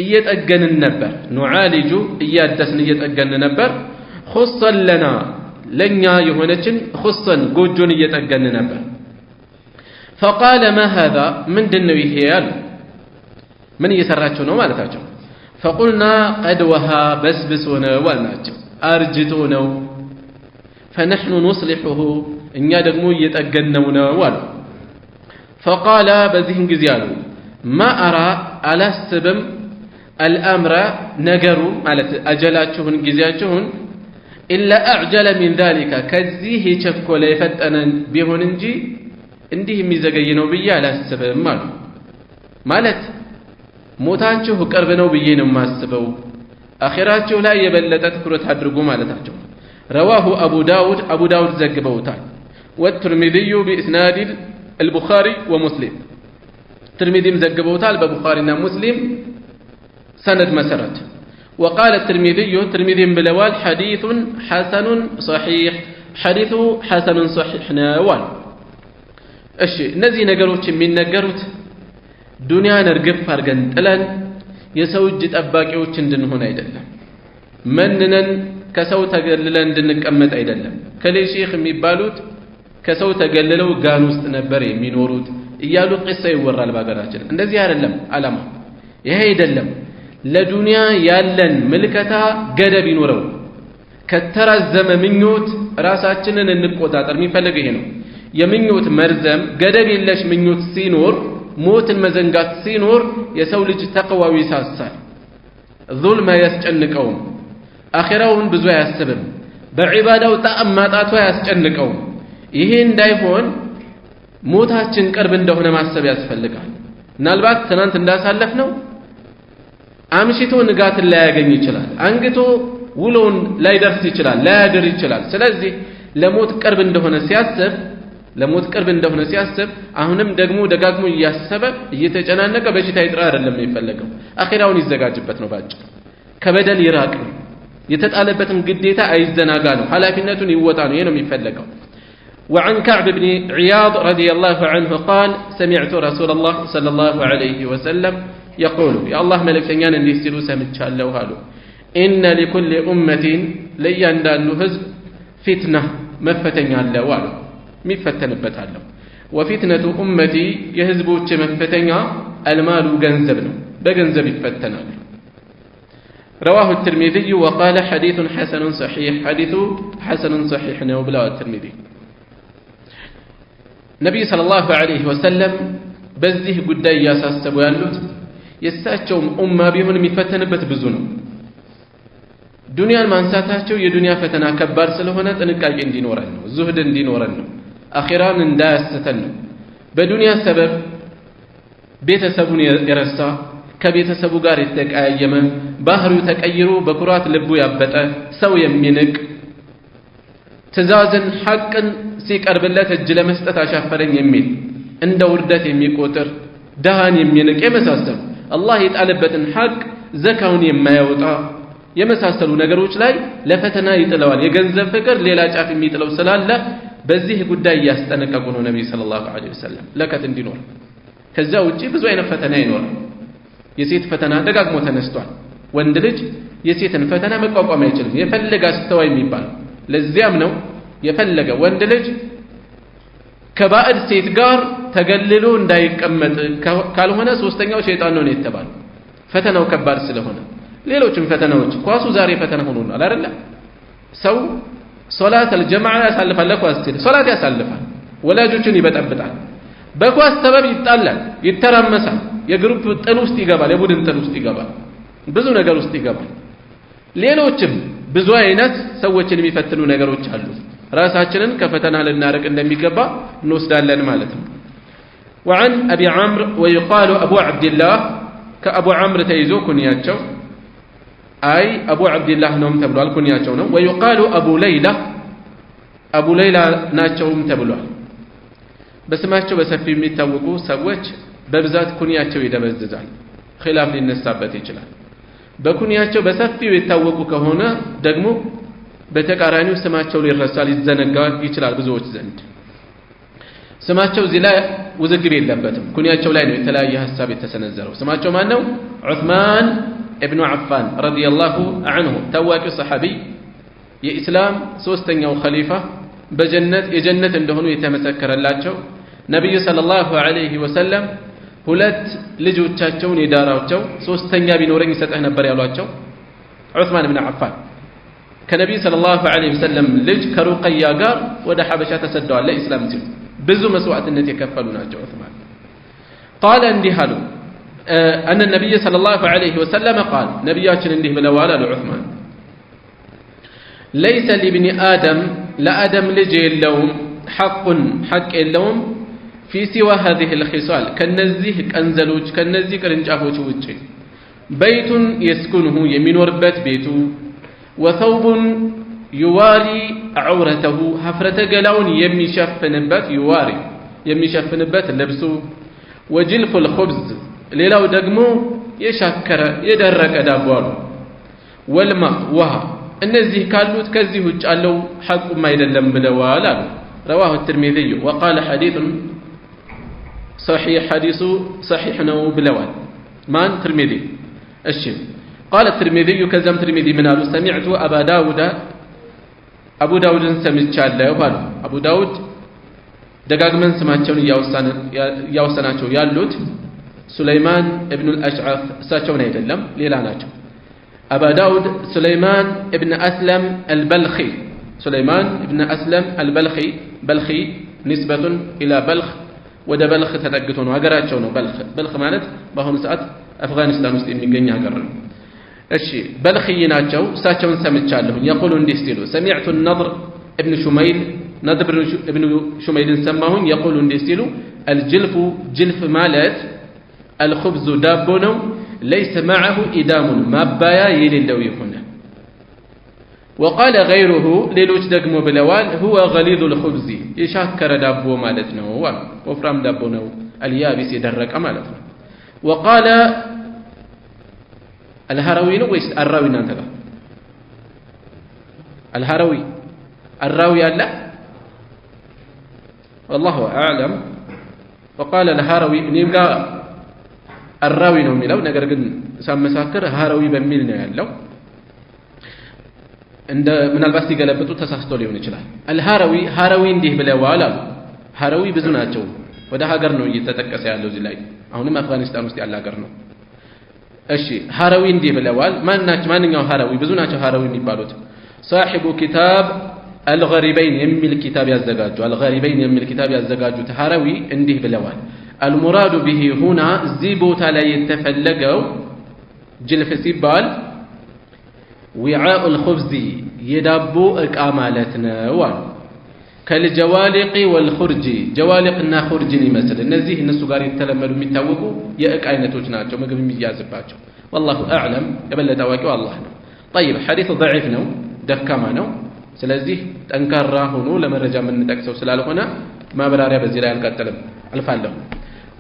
እየጠገንን ነበር። نعالج እያደስን እየጠገንን ነበር። خصا لنا ለኛ የሆነችን خصا ጎጆን እየጠገንን ነበር። فقال ما هذا ምንድነው ይሄ ያሉ ምን እየሰራችሁ ነው ማለታቸው። فقلنا قد وها بسبس ነው አልናቸው። አርጅቶ ነው። فنحن نصلحه እኛ ደግሞ እየጠገነው ነው አሉ። فقال በዚህን ጊዜ አሉ ما أرى አላስብም الأمر ነገሩ ማለት አጀላችሁን ጊዜያችሁን إلا أعجل من ذلك ከዚህ የቸኮለ የፈጠነ ቢሆን እንጂ እንዲህ የሚዘገይ ነው ብዬ አላስብም አሉ። ማለት ሞታችሁ ቅርብ ነው ብዬ ነው የማስበው፣ አኺራችሁ ላይ የበለጠ ትኩረት አድርጉ ማለታቸው። رواه أبو داود ዘግበውታል። والترمذي بإسناد البخاري ومسلم ترمذيم ዘግበውታል በቡኻሪና ሙስሊም سند مسرت. وقال الترمذي بلوال حديث حسن صحيح حديث حسن صحيح نوال እሺ እነዚህ ነገሮች የሚነገሩት ዱንያን እርግፍ አድርገን ጥለን የሰው እጅ ጠባቂዎች እንድንሆን አይደለም። መንነን ከሰው ተገልለን እንድንቀመጥ አይደለም። ከሌላ ሼክ የሚባሉት ከሰው ተገልለው ጋን ውስጥ ነበር የሚኖሩት እያሉ ቂሳ ይወራል በአገራችን። እንደዚህ አይደለም ዓላማ፣ ይሄ አይደለም። ለዱንያ ያለን ምልከታ ገደብ ይኖረው። ከተራዘመ ምኞት ራሳችንን እንቆጣጠር። የሚፈልግ ይሄ ነው። የምኞት መርዘም ገደብ የለሽ ምኞት ሲኖር ሞትን መዘንጋት ሲኖር የሰው ልጅ ተቅዋው ይሳሳል። ዙልም ያስጨንቀውም፣ አኺራውን ብዙ አያስብም፣ በዒባዳው ጣዕም ማጣቱ ያስጨንቀውም። ይሄ እንዳይሆን ሞታችን ቅርብ እንደሆነ ማሰብ ያስፈልጋል። ምናልባት ትናንት እንዳሳለፍ ነው አምሽቶ ንጋትን ላያገኝ ይችላል፣ አንግቶ ውሎን ላይደርስ ይችላል፣ ላያድር ይችላል። ስለዚህ ለሞት ቅርብ እንደሆነ ሲያስብ አሁንም ደግሞ ደጋግሞ እያሰበ እየተጨናነቀ በሽታ ይጥራ አይደለም የሚፈልገው፣ አኺራውን ይዘጋጅበት ነው። ባጭ ከበደል ይራቅ ነው፣ የተጣለበትን ግዴታ አይዘናጋ ነው፣ ኃላፊነቱን ይወጣ ነው። ይሄ ነው የሚፈልገው። وعن كعب بن عياض رضي الله عنه قال سمعت رسول الله صلى الله عليه وسلم يقول يا الله ملكتنيان اللي يسيروا سمعتشالله قالوا إن لكل أمة ليندانو حزب فتنة مفتنيا الله قالوا مفتنبتالله وفتنة أمتي يهزبوش مفتنيا المال جنزبنا بجنزب يفتنا. رواه الترمذي وقال حديث حسن صحيح حديث حسن صحيح وبلا الترمذي. نبي صلى الله عليه وسلم በዚህ ጉዳይ ያሳሰቡ ያሉት የሳቸውም ኡማ ቢሆን የሚፈተንበት ብዙ ነው። ዱንያን ማንሳታቸው የዱንያ ፈተና ከባድ ስለሆነ ጥንቃቄ እንዲኖረን ነው፣ ዙህድ እንዲኖረን ነው፣ አኺራን እንዳያስተን ነው። በዱንያ ሰበብ ቤተሰቡን የረሳ ከቤተሰቡ ጋር የተቀያየመ ባህሪው ተቀይሮ በኩራት ልቡ ያበጠ ሰው የሚንቅ ትእዛዝን ሐቅን ሲቀርብለት እጅ ለመስጠት አሻፈረኝ የሚል እንደ ውርደት የሚቆጥር ደሃን የሚንቅ የመሳሰሉ አላህ የጣለበትን ሐቅ ዘካውን የማያወጣ የመሳሰሉ ነገሮች ላይ ለፈተና ይጥለዋል። የገንዘብ ፍቅር ሌላ ጫፍ የሚጥለው ስላለ በዚህ ጉዳይ ያስጠነቀቁ ነው ነብይ ሰለላሁ ዐለይሂ ወሰለም ለከት እንዲኖር። ከዛ ውጪ ብዙ አይነት ፈተና ይኖራል። የሴት ፈተና ደጋግሞ ተነስቷል። ወንድ ልጅ የሴትን ፈተና መቋቋም አይችልም የፈለገ አስተዋይ የሚባል ለዚያም ነው የፈለገ ወንድ ልጅ ከባዕድ ሴት ጋር ተገልሎ እንዳይቀመጥ ካልሆነ ሶስተኛው ሸይጣን ነው የተባለው ፈተናው ከባድ ስለሆነ ሌሎችም ፈተናዎች ኳሱ ዛሬ ፈተና ሆኖናል አይደል ሰው ሶላት الجماعه ያሳልፋል ለኳስ ሲል ሶላት ያሳልፋል ወላጆችን ይበጠብጣል በኳስ ሰበብ ይጣላል ይተራመሳል የግሩፕ ጥል ውስጥ ይገባል የቡድን ጥል ውስጥ ይገባል ብዙ ነገር ውስጥ ይገባል ሌሎችም ብዙ አይነት ሰዎችን የሚፈትኑ ነገሮች አሉ ራሳችንን ከፈተና ልናርቅ እንደሚገባ እንወስዳለን ማለት ነው وعن ابي عمرو ويقال ابو عبد الله كابو عمرو ተይዞ ኩንያቸው አይ አቡ አብዱላህ ነውም ተብሏል ኩንያቸው ነው ويقال አቡ ለይላ ናቸውም ተብሏል በስማቸው በሰፊው የሚታወቁ ሰዎች በብዛት ኩንያቸው ይደበዝዛል ኺላፍ ሊነሳበት ይችላል በኩንያቸው በሰፊው የታወቁ ከሆነ ደግሞ በተቃራኒው ስማቸው ሊረሳ ሊዘነጋ ይችላል ብዙዎች ዘንድ ስማቸው እዚህ ላይ ውዝግብ የለበትም ኩንያቸው ላይ ነው የተለያየ ሐሳብ የተሰነዘረው ስማቸው ማን ነው ዑስማን ኢብኑ አፋን ረዲየላሁ ዐንሁ ታዋቂው ሰሐቢ የኢስላም ሶስተኛው ኸሊፋ በጀነት የጀነት እንደሆኑ የተመሰከረላቸው ነብዩ ሰለላሁ ዐለይሂ ወሰለም ሁለት ልጆቻቸውን የዳራቸው ሶስተኛ ቢኖረኝ ይሰጠህ ነበር ያሏቸው ዑስማን ኢብኑ አፋን ከነብዩ ሰለላሁ ዐለይሂ ወሰለም ልጅ ከሩቀያ ጋር ወደ ሐበሻ ተሰደዋል ለኢስላም ሲሉ ብዙ መስዋዕትነት የከፈሉ ናቸው ዑስማን قال እንዲህ አሉ ان النبي صلى الله عليه وسلم قال ነብያችን እንዲህ ብለዋል አሉ ዑስማን ليس لابن ادم لادم ልጅ የለውም حق የለውም في سوى هذه الخصال كنزيه كنزلوج كنزيه ቅርንጫፎች ውጪ بيت يسكنه የሚኖርበት ቤቱ وثوب يواري عورته حفرة ገላውን የሚሸፍንበት يواري የሚሸፍንበት ልብሱ وجلف الخبز ሌላው ደግሞ የሻከረ የደረቀ ዳቦ አሉ والماء وها እነዚህ ካሉት ከዚህ ውጭ አለው ሐቁም አይደለም ብለዋል አሉ رواه الترمذي وقال حديث حديث صحيح ነው ብለዋል ማን ترمذي እሺ قال الترمذي كذا ترمذي من قالوا سمعت ابو داود ሰምቻለሁ ባሉ አቡ ዳውድ ደጋግመን ስማቸውን ያወሰናቸው ያሉት سليمان ابن الاشعث እሳቸውን አይደለም ሌላ ናቸው አቡ ዳውድ سليمان ابن اسلم البلخي سليمان ابن اسلم البلخي بلخي نسبة الى بلخ ወደ በልኽ ተጠግቶ ነው ሀገራቸው ነው በልኽ ማለት በአሁኑ ሰዓት አፍጋኒስታን ውስጥ የሚገኝ ሀገር ነው እሺ በልኽይ ናቸው እሳቸውን ሰምቻለሁ يقول እንዲህ ሲሉ سمعت النضر ابن شميل نضر ابن شميل سمعهم يقول እንዲህ ሲሉ الجلف جلف ማለት الخبز ዳቦ ነው ليس معه إدام ማባያ የሌለው ይሆነ وقال غيره ሌሎች ደግሞ ብለዋል هو غليظ الخبز የሻከረ ዳቦ ማለት ነው ወፍራም ዳቦ ነው اليابس የደረቀ ማለት ነው وقال الهروي ነው ወይስ الراوي እናንተ ጋር الراوي አለ والله اعلم وقال الهروي እኔም ጋር الراوي ነው የሚለው ነገር ግን ሳመሳከር هروي በሚል ነው ያለው እንደ ምናልባት ሲገለብጡ ተሳስቶ ሊሆን ይችላል الهروي እንዲህ ብለዋል አሉ هروي ብዙ ናቸው ወደ ሀገር ነው እየተጠቀሰ ያለው እዚህ ላይ አሁንም አፍጋኒስታን ውስጥ ያለ ሀገር ነው እሺ هروي እንዲህ ብለዋል ማንኛው هروي ብዙ ናቸው هروي የሚባሉት صاحب كتاب الغريبين የሚል ኪታብ ያዘጋጁ الغريبين የሚል ኪታብ ያዘጋጁት هروي እንዲህ ብለዋል المراد به هنا እዚህ ቦታ ላይ የተፈለገው ጅልፍ ሲባል وعاء الخبز የዳቦ ዕቃ ማለት ነው አሉ ከልጀዋሊቅ والخرج ጀዋሊቅና خرجን ይመስል እነዚህ እነሱ ጋር የተለመዱ የሚታወቁ የዕቃ አይነቶች ናቸው ምግብ የሚያዝባቸው والله اعلم የበለጠ አዋቂው አላህ ነው طيب حديث ضعيف ነው ደካማ ነው ስለዚህ ጠንካራ ሆኖ ለመረጃ የምንጠቅሰው ስላልሆነ ማብራሪያ በዚህ ላይ አልቀጥልም አልፋለሁ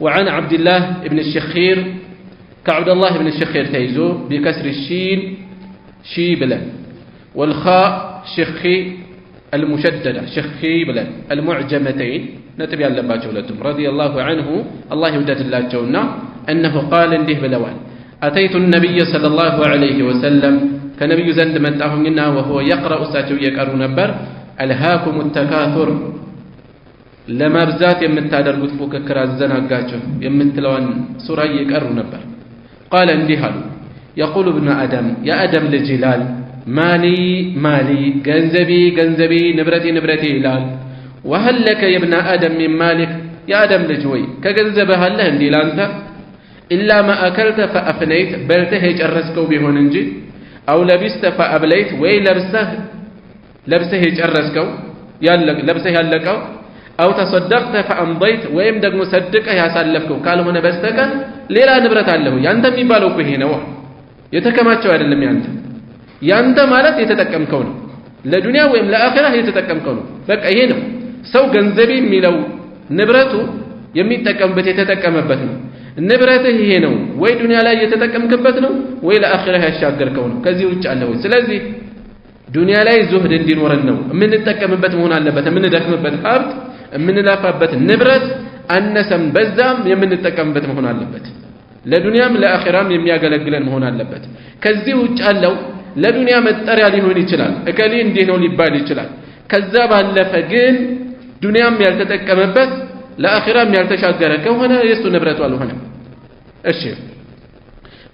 وعن عبد الله ابن الشخير كعبد الله ابن الشخير تيزو بكسر الشين شي بلن والخاء شخي المشددة شخي بلن المعجمتين نتبع اللبات ولدهم رضي الله عنه الله يودد الله جونا أنه قال انده بلوان أتيت النبي صلى الله عليه وسلم كنبي زند متاهنا وهو يقرأ ساتو يقرأ نبر ألهاكم التكاثر لما بزات يمتادرغوت فوككر አዘናጋችሁ የምትለውን ሱራ ይቀሩ ነበር قال እንዲሃሉ يقول ابن آدم يا آدم لجلال مالي مالي ገንዘቤ ንብረቴ ይላል وهل لك يا ابن آدم من مالك يا آدم لجوي ከገንዘብህ አለ እንዴ ላንተ إلا ما أكلت فأفنيت በልተህ የጨረስከው ቢሆን እንጂ أو لبست فأبليت ወይ ለብሰህ የጨረስከው ለብሰህ ያለቀው أو تصدقت فأمضيت ويم دغمو صدقه ያሳለፍከው ካልሆነ በስተቀር ሌላ ንብረት አለው ያንተ የሚባለው እኮ ይሄ ነው የተከማቸው አይደለም ያንተ ማለት የተጠቀምከው ነው ለዱንያ ወይም ለአኺራ የተጠቀምከው ነው በቃ ይሄ ነው ሰው ገንዘብ የሚለው ንብረቱ የሚጠቀምበት የተጠቀመበት ነው ንብረትህ ይሄ ነው ወይ ዱንያ ላይ የተጠቀምክበት ነው ወይ ለአኺራ ያሻገርከው ነው ከዚህ ውጭ አለ ወይ ስለዚህ ዱንያ ላይ ዙህድ እንዲኖረን ነው የምንጠቀምበት መሆን አለበት የምንደክምበት ሀብት የምንላፋበት ንብረት አነሰም በዛም የምንጠቀምበት መሆን አለበት ለዱንያም ለአኺራም የሚያገለግለን መሆን አለበት ከዚህ ውጭ አለው ለዱንያ መጠሪያ ሊሆን ይችላል እከሌ እንዲህ ነው ሊባል ይችላል ከዛ ባለፈ ግን ዱንያም ያልተጠቀመበት ለአኺራም ያልተሻገረ ከሆነ የሱ ንብረቱ አልሆነም እሺ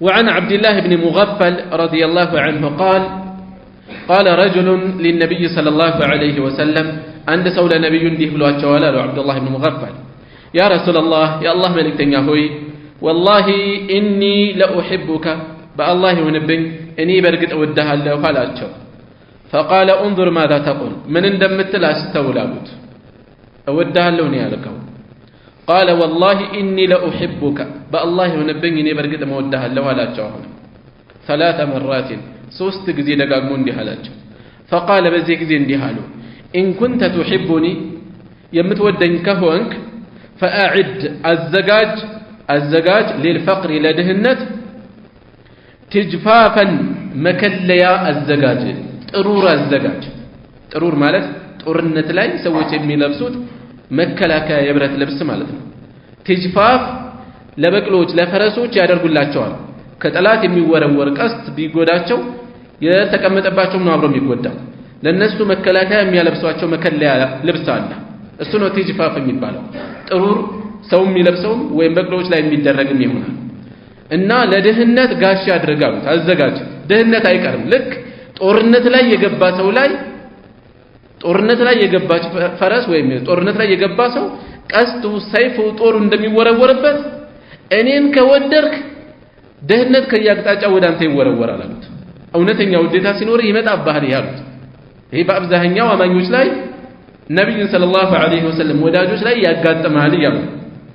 وعن عبد الله بن مغفل رضي الله عنه قال رجل للنبي صلى الله عليه وسلم عند سول نبي እንዲህ ብሏቸዋል አሉ عبد الله بن مغفل يا رسول الله يا الله መልእክተኛ ሆይ والله اني لاحبك بالله ይሁንብኝ እኔ በርግጥ እወድሃለሁ አላቸው فقال انظر ماذا تقول من እንደምትል አስተውላሉት እወድሃለሁ ነው ያልከው قال والله اني لاحبك بالله ይሁንብኝ እኔ በርግጥ እወድሃለሁ አላቸው ثلاث مرات ሶስት ጊዜ ደጋግሞ እንዲህ አላቸው فقال በዚህ ጊዜ እንዲህ አሉ إن كنت تحبني يمتودن كهونك فأعد الزجاج للفقر لدهنت تجفافا مكليا الزجاج ጥሩር ማለት ጦርነት ላይ ሰዎች የሚለብሱት መከላከያ የብረት ልብስ ማለት ነው تجفاف ለበቅሎች ለፈረሶች ያደርጉላቸዋል ከጠላት የሚወረወር ቀስት ቢጎዳቸው የተቀመጠባቸው ነው አብሮ የሚጎዳው ለነሱ መከላከያ የሚያለብሷቸው መከለያ ልብስ አለ እሱ ነው ትጅፋፍ የሚባለው ጥሩር ሰው የሚለብሰው ወይም በቅሎች ላይ የሚደረግም ይሆናል እና ለድህነት ጋሻ ያድርጋሉ አዘጋጅ ድህነት አይቀርም ልክ ጦርነት ላይ የገባ ሰው ላይ ጦርነት ላይ የገባች ፈረስ ወይም ጦርነት ላይ የገባ ሰው ቀስቱ ሰይፉ ጦሩ እንደሚወረወርበት እኔን ከወደርክ ድህነት ከያቅጣጫው ወደ አንተ ይወረወራል አሉት እውነተኛ ውዴታ ሲኖር ይመጣብሃል ያሉት ይሄ በአብዛኛው አማኞች ላይ ነብዩን ሰለላሁ ዐለይሂ ወሰለም ወዳጆች ላይ ያጋጥማል ይላሉ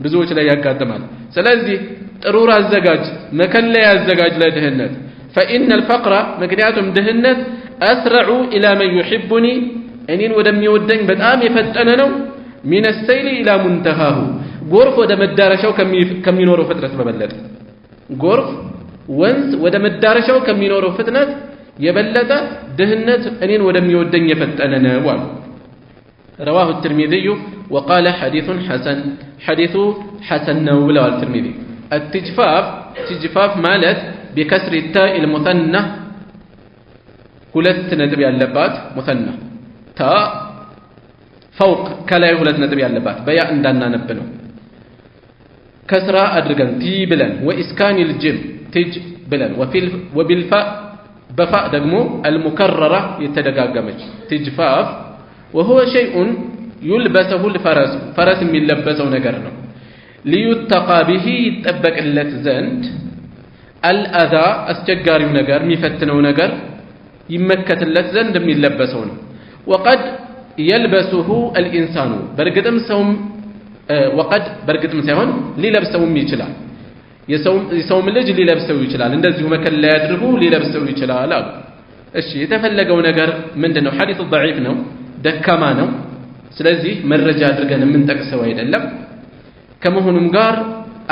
ብዙዎች ላይ ያጋጥማል ስለዚህ ጥሩር አዘጋጅ መከለያ አዘጋጅ ለድህነት فإن الفقر ምክንያቱም ድህነት أسرع إلى من يحبني እኔን ወደሚወደኝ በጣም የፈጠነ ነው من السيل إلى منتهاه ጎርፍ ወደ መዳረሻው ከሚኖረው ፍጥነት በበለጠ ጎርፍ ወንዝ ወደ መዳረሻው ከሚኖረው ፍጥነት የበለጠ ድህነት እኔን ወደሚወደኝ የፈጠነ ነው አሉ رواه الترمذي وقال حديث حسن ነው ብለዋል الترمذي التجفاف ማለት بكسر التاء المثنى ሁለት ነጥብ ያለባት مثنى تا فوق ከላይ ሁለት ነጥብ ያለባት በያ እንዳናነብ ነው كسرة أدرجن تي بلن وإسكان الجيم تج بلن وبالفاء بفاء دقمو المكررة يتدقاقمج تجفاف وهو شيء يلبسه الفرس فرس من لبسه نقرنه ليتقى به يتبك اللت زند الأذى أستجاري نقر مفتنه نقر يمكت اللت زند من لبسه وقد يلبسه الإنسان برقدم سوم وقد برقدم سيهون ليلبسهم يشلال يسوم ልጅ ሊለብሰው ይችላል እንደዚሁ መከላ ያድርጉ ሊለብሰው ይችላል አሉ እሺ የተፈለገው ነገር ምንድነው ሐዲስ ضعيف ነው ደካማ ነው ስለዚህ መረጃ አድርገን የምንጠቅሰው አይደለም ከመሆኑም ጋር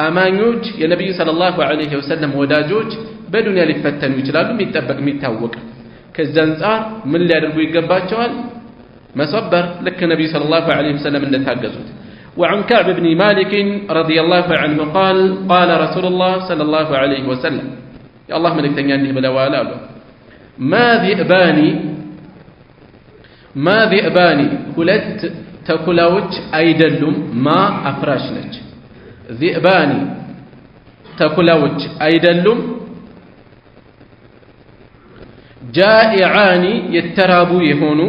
አማኞች የነብዩ ሰለላሁ ዐለይሂ ወሰለም ወዳጆች በዱንያ ሊፈተኑ ይችላሉ የሚጠበቅ የሚታወቅ ከዛ አንፃር ምን ሊያደርጉ ይገባቸዋል መሰበር ለክ ነብዩ ሰለላሁ ዐለይሂ ወሰለም እንደታገዙት وعن كعب بن مالك رضي الله عنه قال رسول الله صلى الله عليه وسلم የአላህ መልእክተኛ እንዲህ ብለዋል አሉ ማ ዚእባኒ ሁለት ተኩላዎች አይደሉም ማ አፍራሽ ነች ዚእባኒ ተኩላዎች አይደሉም ጃኢዓኒ የተራቡ የሆኑ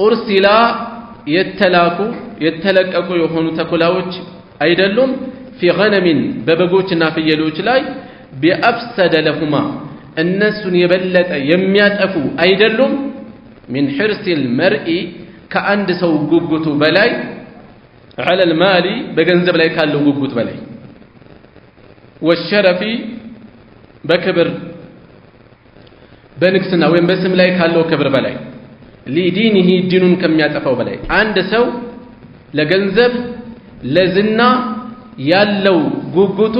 ኡርሲላ የተላኩ የተለቀቁ የሆኑ ተኩላዎች አይደሉም ፊ ገነሚን በበጎችና ፍየሎች ላይ ቢአፍሰደ ለሁማ እነሱን የበለጠ የሚያጠፉ አይደሉም ሚን ሒርሲል መርኢ ከአንድ ሰው ጉጉቱ በላይ ዐለል ማሊ በገንዘብ ላይ ካለው ጉጉት በላይ ወሸረፊ በክብር በንግስና ወይም በስም ላይ ካለው ክብር በላይ ሊዲኒሂ ዲኑን ከሚያጠፋው በላይ አንድ ሰው ለገንዘብ ለዝና ያለው ጉጉቱ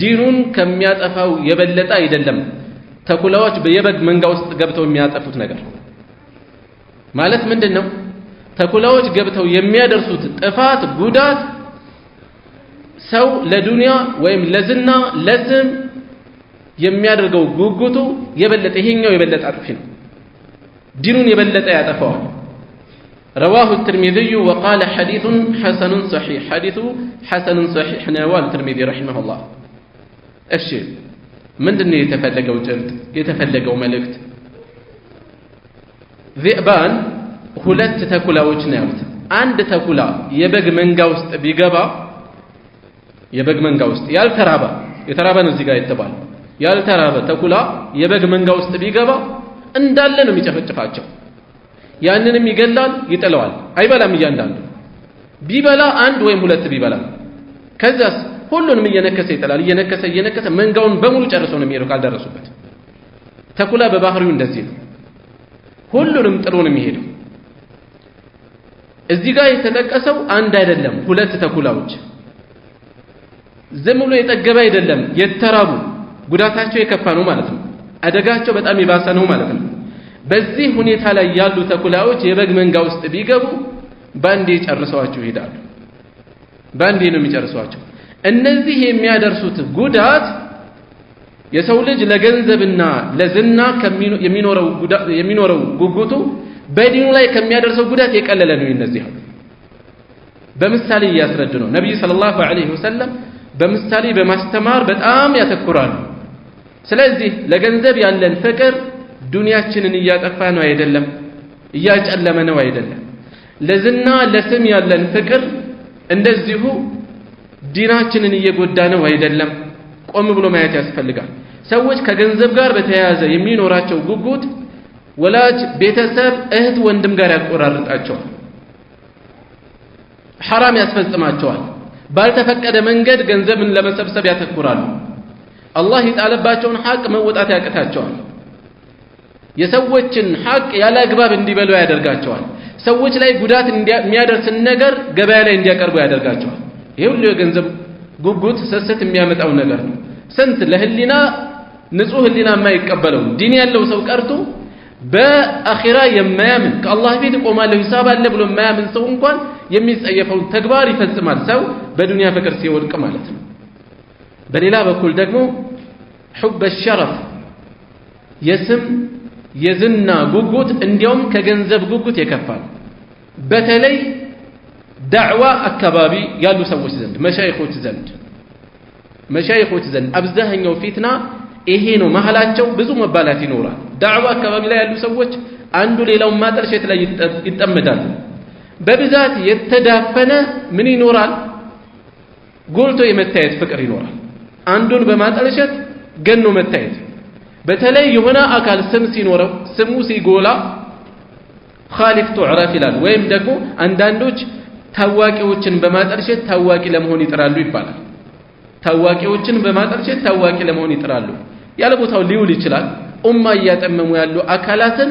ዲኑን ከሚያጠፋው የበለጠ አይደለም ተኩላዎች በየበግ መንጋ ውስጥ ገብተው የሚያጠፉት ነገር ማለት ምንድነው ተኩላዎች ገብተው የሚያደርሱት ጥፋት ጉዳት ሰው ለዱንያ ወይም ለዝና ለስም የሚያደርገው ጉጉቱ የበለጠ ይሄኛው የበለጠ አጥፊ ነው ዲኑን የበለጠ ያጠፋዋል رواه الترمذي وقال حديث حسن صحيح حديث حسن صحيح نوال الترمذي رحمه الله الشيء ምንድነው የተፈለገው ጭብጥ የተፈለገው መልእክት ذئبان ሁለት ተኩላዎች ነው ያሉት አንድ ተኩላ የበግ መንጋ ውስጥ ቢገባ የበግ መንጋ ውስጥ ያልተራበ የተራበ ነው እዚህ ጋር የተባለ ያልተራበ ተኩላ የበግ መንጋ ውስጥ ቢገባ እንዳለ ነው የሚጨፈጭፋቸው ያንንም ይገላል ይጥለዋል አይበላም እያንዳንዱ ቢበላ አንድ ወይም ሁለት ቢበላ ከዛስ ሁሉንም እየነከሰ ይጥላል እየነከሰ መንጋውን በሙሉ ጨርሶ ነው የሚሄደው ካልደረሱበት ተኩላ በባህሪው እንደዚህ ነው ሁሉንም ጥሎ ነው የሚሄደው እዚህ ጋር የተጠቀሰው አንድ አይደለም ሁለት ተኩላዎች ዝም ብሎ የጠገበ አይደለም የተራቡ ጉዳታቸው የከፋ ነው ማለት ነው አደጋቸው በጣም ይባሰ ነው ማለት ነው በዚህ ሁኔታ ላይ ያሉ ተኩላዎች የበግ መንጋ ውስጥ ቢገቡ ባንዴ ጨርሰዋቸው ይሄዳሉ ባንዴ ነው የሚጨርሷቸው እነዚህ የሚያደርሱት ጉዳት የሰው ልጅ ለገንዘብና ለዝና የሚኖረው ጉጉቱ በዲኑ ላይ ከሚያደርሰው ጉዳት የቀለለ ነው እነዚህ በምሳሌ ያስረዱ ነው ነብዩ ሰለላሁ ዐለይሂ ወሰለም በምሳሌ በማስተማር በጣም ያተኩራሉ ስለዚህ ለገንዘብ ያለን ፍቅር ዱንያችንን እያጠፋ ነው አይደለም እያጨለመ ነው አይደለም ለዝና ለስም ያለን ፍቅር እንደዚሁ ዲናችንን እየጎዳ ነው አይደለም ቆም ብሎ ማየት ያስፈልጋል ሰዎች ከገንዘብ ጋር በተያያዘ የሚኖራቸው ጉጉት ወላጅ ቤተሰብ እህት ወንድም ጋር ያቆራርጣቸዋል ሐራም ያስፈጽማቸዋል ባልተፈቀደ መንገድ ገንዘብን ለመሰብሰብ ያተኩራሉ አላህ ይጣለባቸውን ሐቅ መወጣት ያቅታቸዋል የሰዎችን ሐቅ ያለ አግባብ እንዲበሉ ያደርጋቸዋል ሰዎች ላይ ጉዳት የሚያደርስን ነገር ገበያ ላይ እንዲያቀርቡ ያደርጋቸዋል ይሄ ሁሉ የገንዘብ ጉጉት ሰሰት የሚያመጣው ነገር ነው ስንት ለህሊና ንጹህ ህሊና የማይቀበለው ዲን ያለው ሰው ቀርቶ በአኺራ የማያምን ከአላህ ቤት ቆማለሁ ሂሳብ አለ ብሎ የማያምን ሰው እንኳን የሚጸየፈው ተግባር ይፈጽማል ሰው በዱንያ ፍቅር ሲወድቅ ማለት ነው በሌላ በኩል ደግሞ حب الشرف የስም የዝና ጉጉት እንዲያውም ከገንዘብ ጉጉት የከፋል በተለይ ዳዕዋ አካባቢ ያሉ ሰዎች ዘንድ መሻይኾች ዘንድ አብዛኛው ፊትና ይሄ ነው መሐላቸው ብዙ መባላት ይኖራል ዳዕዋ አካባቢ ላይ ያሉ ሰዎች አንዱ ሌላውን ማጠልሸት ላይ ይጠመዳሉ በብዛት የተዳፈነ ምን ይኖራል ጎልቶ የመታየት ፍቅር ይኖራል አንዱን በማጠልሸት ገኖ መታየት በተለይ የሆነ አካል ስም ሲኖረው ስሙ ሲጎላ ኻሊፍ ቱዕረፍ ይላል ወይም ደግሞ አንዳንዶች ታዋቂዎችን በማጠልሸት ታዋቂ ለመሆን ይጥራሉ ይባላል ታዋቂዎችን በማጠልሸት ታዋቂ ለመሆን ይጥራሉ ያለ ቦታው ሊውል ይችላል ኡማ ያጠመሙ ያሉ አካላትን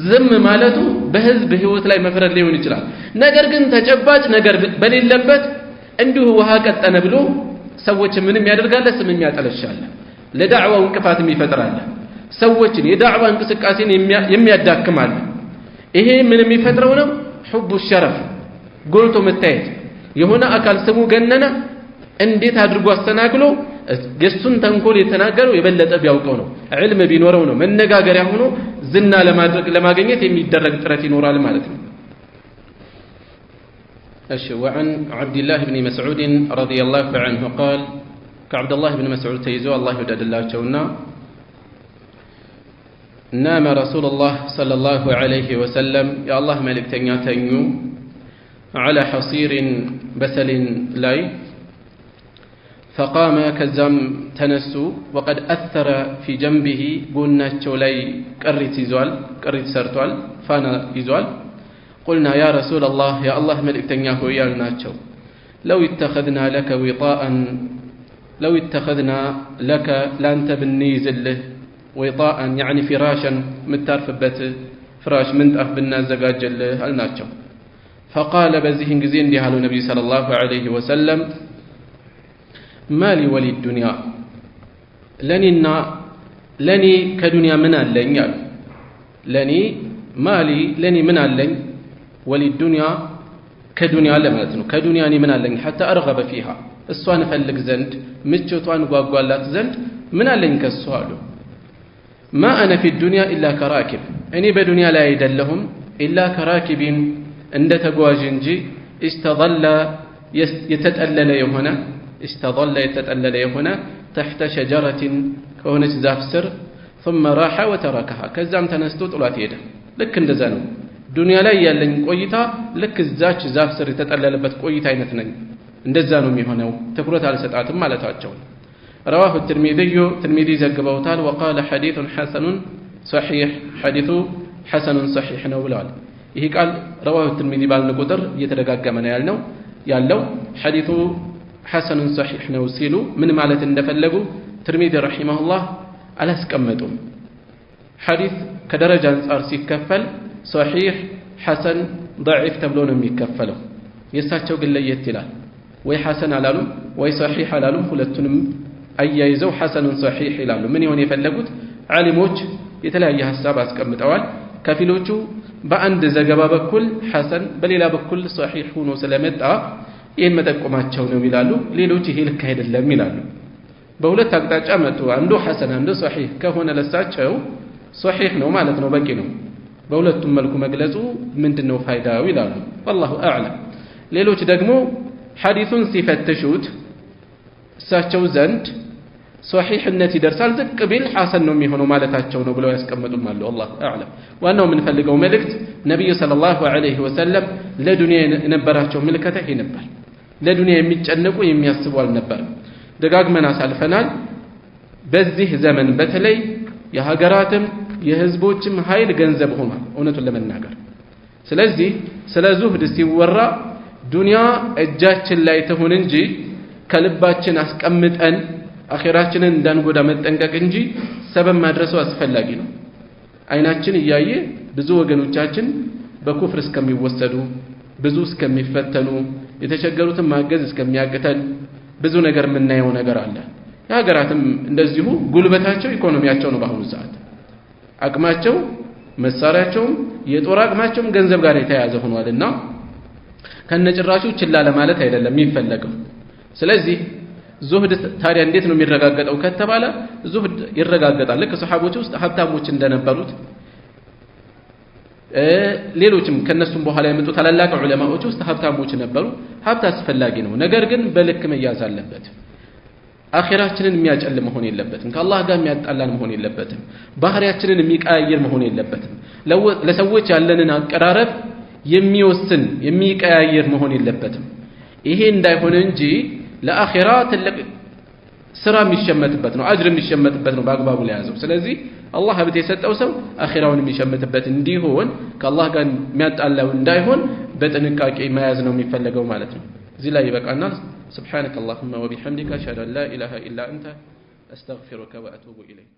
ዝም ማለቱ በህዝብ ህይወት ላይ መፍረድ ሊሆን ይችላል ነገር ግን ተጨባጭ ነገር በሌለበት እንዲሁ ውሃ ቀጠነ ብሎ ሰዎች ምንም ያደርጋል ስምም ያጠለሻል ለዳዕዋው እንቅፋትም ይፈጥራል ሰዎችን የዳዕዋ እንቅስቃሴን የሚያዳክማል ይሄ ምንም ይፈጥረው ነው حب الشرف ጎልቶ መታየት የሆነ አካል ስሙ ገነነ እንዴት አድርጎ አስተናግሎ የሱን ተንኮል የተናገረው የበለጠ ቢያውቀው ነው علم ቢኖረው ነው መነጋገሪያ ሆኖ ዝና ለማግኘት የሚደረግ ጥረት ይኖራል ማለት ነው እሺ وعن عبد الله بن مسعود رضي الله عنه قال كعبد الله بن مسعود تيزو الله يدللاچونا نام رسول الله صلى الله عليه وسلم يا الله ملكتنيا تنيو على حصير بسل لاي فقام كزام تنسو وقد أثر في جنبه قلناچو لاي قريت يزوال قريت سرتوال فانا يزوال قلنا يا رسول الله يا الله ملكتنيا هو يالناچو لو اتخذنا لك لانت بالنيزله وطاء يعني فراشا متارفبت فراش منطف بالنازجاجله الناچو فقال بزهن غزين دي حالو نبي صلى الله عليه وسلم مالي ولي الدنيا لني كدنيا من اللين يعني لني من اللين ولي الدنيا كدنيا لمالتنو كدنيا من اللين حتى أرغب فيها السوان فلق زند مجتوان غواغوالات زند من اللين كالسوالو ما أنا في الدنيا إلا كراكب أني بدنيا لا يدلهم إلا كراكب عند تقواجنجي استظل يتتألل يهنا تحت شجرة كونت زافسر ثم راح وتركها كزام تنستو طلعت يده لك اندزانو دنيا لا يالن قويتا لك الزاج زافسر يتتأللبت قويتا ينتنن اندزانو ميهونو تكرت على سطعتم مالتاچو رواه الترمذي زغبوتال وقال حديث حسن صحيح حديث حسن صحيح ነው ብለዋል ይሄ ቃል رواه الترمذي ባልን ቁጥር እየተደጋገመ ነው ያለው حديث حسن صحيح ነው ሲሉ ምን ማለት እንደፈለጉ ትርሚዚ ረሂመሁላህ አላስቀመጡም حديث ከደረጃ አንፃር ሲከፈል صحيح حسن ضعيف ተብሎ ነው የሚከፈለው የሳቸው ግን ለየት ይላል ወይ حسن አላሉም ወይ صحيح አላሉም ሁለቱንም አያይዘው ሐሰኑን ሶሒህ ይላሉ ምን ይሆን የፈለጉት ዓሊሞች የተለያየ ሐሳብ አስቀምጠዋል ከፊሎቹ በአንድ ዘገባ በኩል ሐሰን በሌላ በኩል ሶሒህ ሆኖ ስለመጣ ይሄን መጠቆማቸው ነው ይላሉ ሌሎች ይሄ ልክ አይደለም ይላሉ በሁለት አቅጣጫ መጡ አንዱ ሐሰን አንዱ ሶሒህ ከሆነ ለሳቸው ሶሒህ ነው ማለት ነው በቂ ነው በሁለቱም መልኩ መግለጹ ምንድነው ፋይዳው ይላሉ والله اعلم ሌሎች ደግሞ ሐዲሱን ሲፈትሹት እሳቸው ዘንድ ሶሒህነት ይደርሳል ዝቅ ቢል ሐሰን ነው የሚሆነው ማለታቸው ነው ብለው ያስቀምጡም አሉ والله اعلم ዋናው ምን ፈልገው መልእክት ነብዩ ሰለላሁ ዐለይሂ ወሰለም ለዱንያ የነበራቸው ምልከታ ይሄ ነበር ለዱንያ የሚጨነቁ የሚያስቡ አልነበረም ደጋግመን አሳልፈናል በዚህ ዘመን በተለይ የሀገራትም የህዝቦችም ኃይል ገንዘብ ሆኗል እውነቱን ለመናገር ስለዚህ ስለ ዙህድ ሲወራ ዱንያ እጃችን ላይ ተሆነ እንጂ ከልባችን አስቀምጠን አኺራችንን እንዳንጎዳ መጠንቀቅ እንጂ ሰበብ ማድረሱ አስፈላጊ ነው አይናችን እያየ ብዙ ወገኖቻችን በኩፍር እስከሚወሰዱ ብዙ እስከሚፈተኑ የተቸገሩትን ማገዝ እስከሚያቅተን ብዙ ነገር የምናየው ነገር አለ የሀገራትም እንደዚሁ ጉልበታቸው ኢኮኖሚያቸው ነው በአሁኑ ሰዓት አቅማቸው መሳሪያቸው የጦር አቅማቸው ገንዘብ ጋር የተያያዘ ሆኗልና ከነጭራሹ ችላ ለማለት አይደለም የሚፈልገው ስለዚህ ዙህድ ታዲያ እንዴት ነው የሚረጋገጠው ከተባለ ዙህድ ይረጋገጣል ልክ ሱሐቦች ውስጥ ሀብታሞች እንደነበሩት ሌሎችም ከነሱም በኋላ የመጡ ታላላቅ ዑለማዎች ውስጥ ሀብታሞች ነበሩ ሀብት አስፈላጊ ነው ነገር ግን በልክ መያዝ አለበት አኺራችንን የሚያጨልም መሆን የለበትም ከአላህ ጋር የሚያጣላን መሆን የለበትም ባህሪያችንን የሚቀያየር መሆን የለበትም ለሰዎች ያለንን አቀራረብ የሚወስን የሚቀያየር መሆን የለበትም ይሄ እንዳይሆን እንጂ ለአኺራ ትልቅ ስራ የሚሸመትበት ነው አጅር የሚሸመትበት ነው በአግባቡ ላይ ያዘው ስለዚህ አላህ ሀብት የሰጠው ሰው አኺራውን የሚሸመትበት እንዲሆን ከአላህ ጋር የሚያጣላው እንዳይሆን በጥንቃቄ መያዝ ነው የሚፈልገው ማለት ነው እዚህ ላይ ይበቃናል سبحانك اللهم وبحمدك اشهد ان لا اله الا انت استغفرك واتوب اليك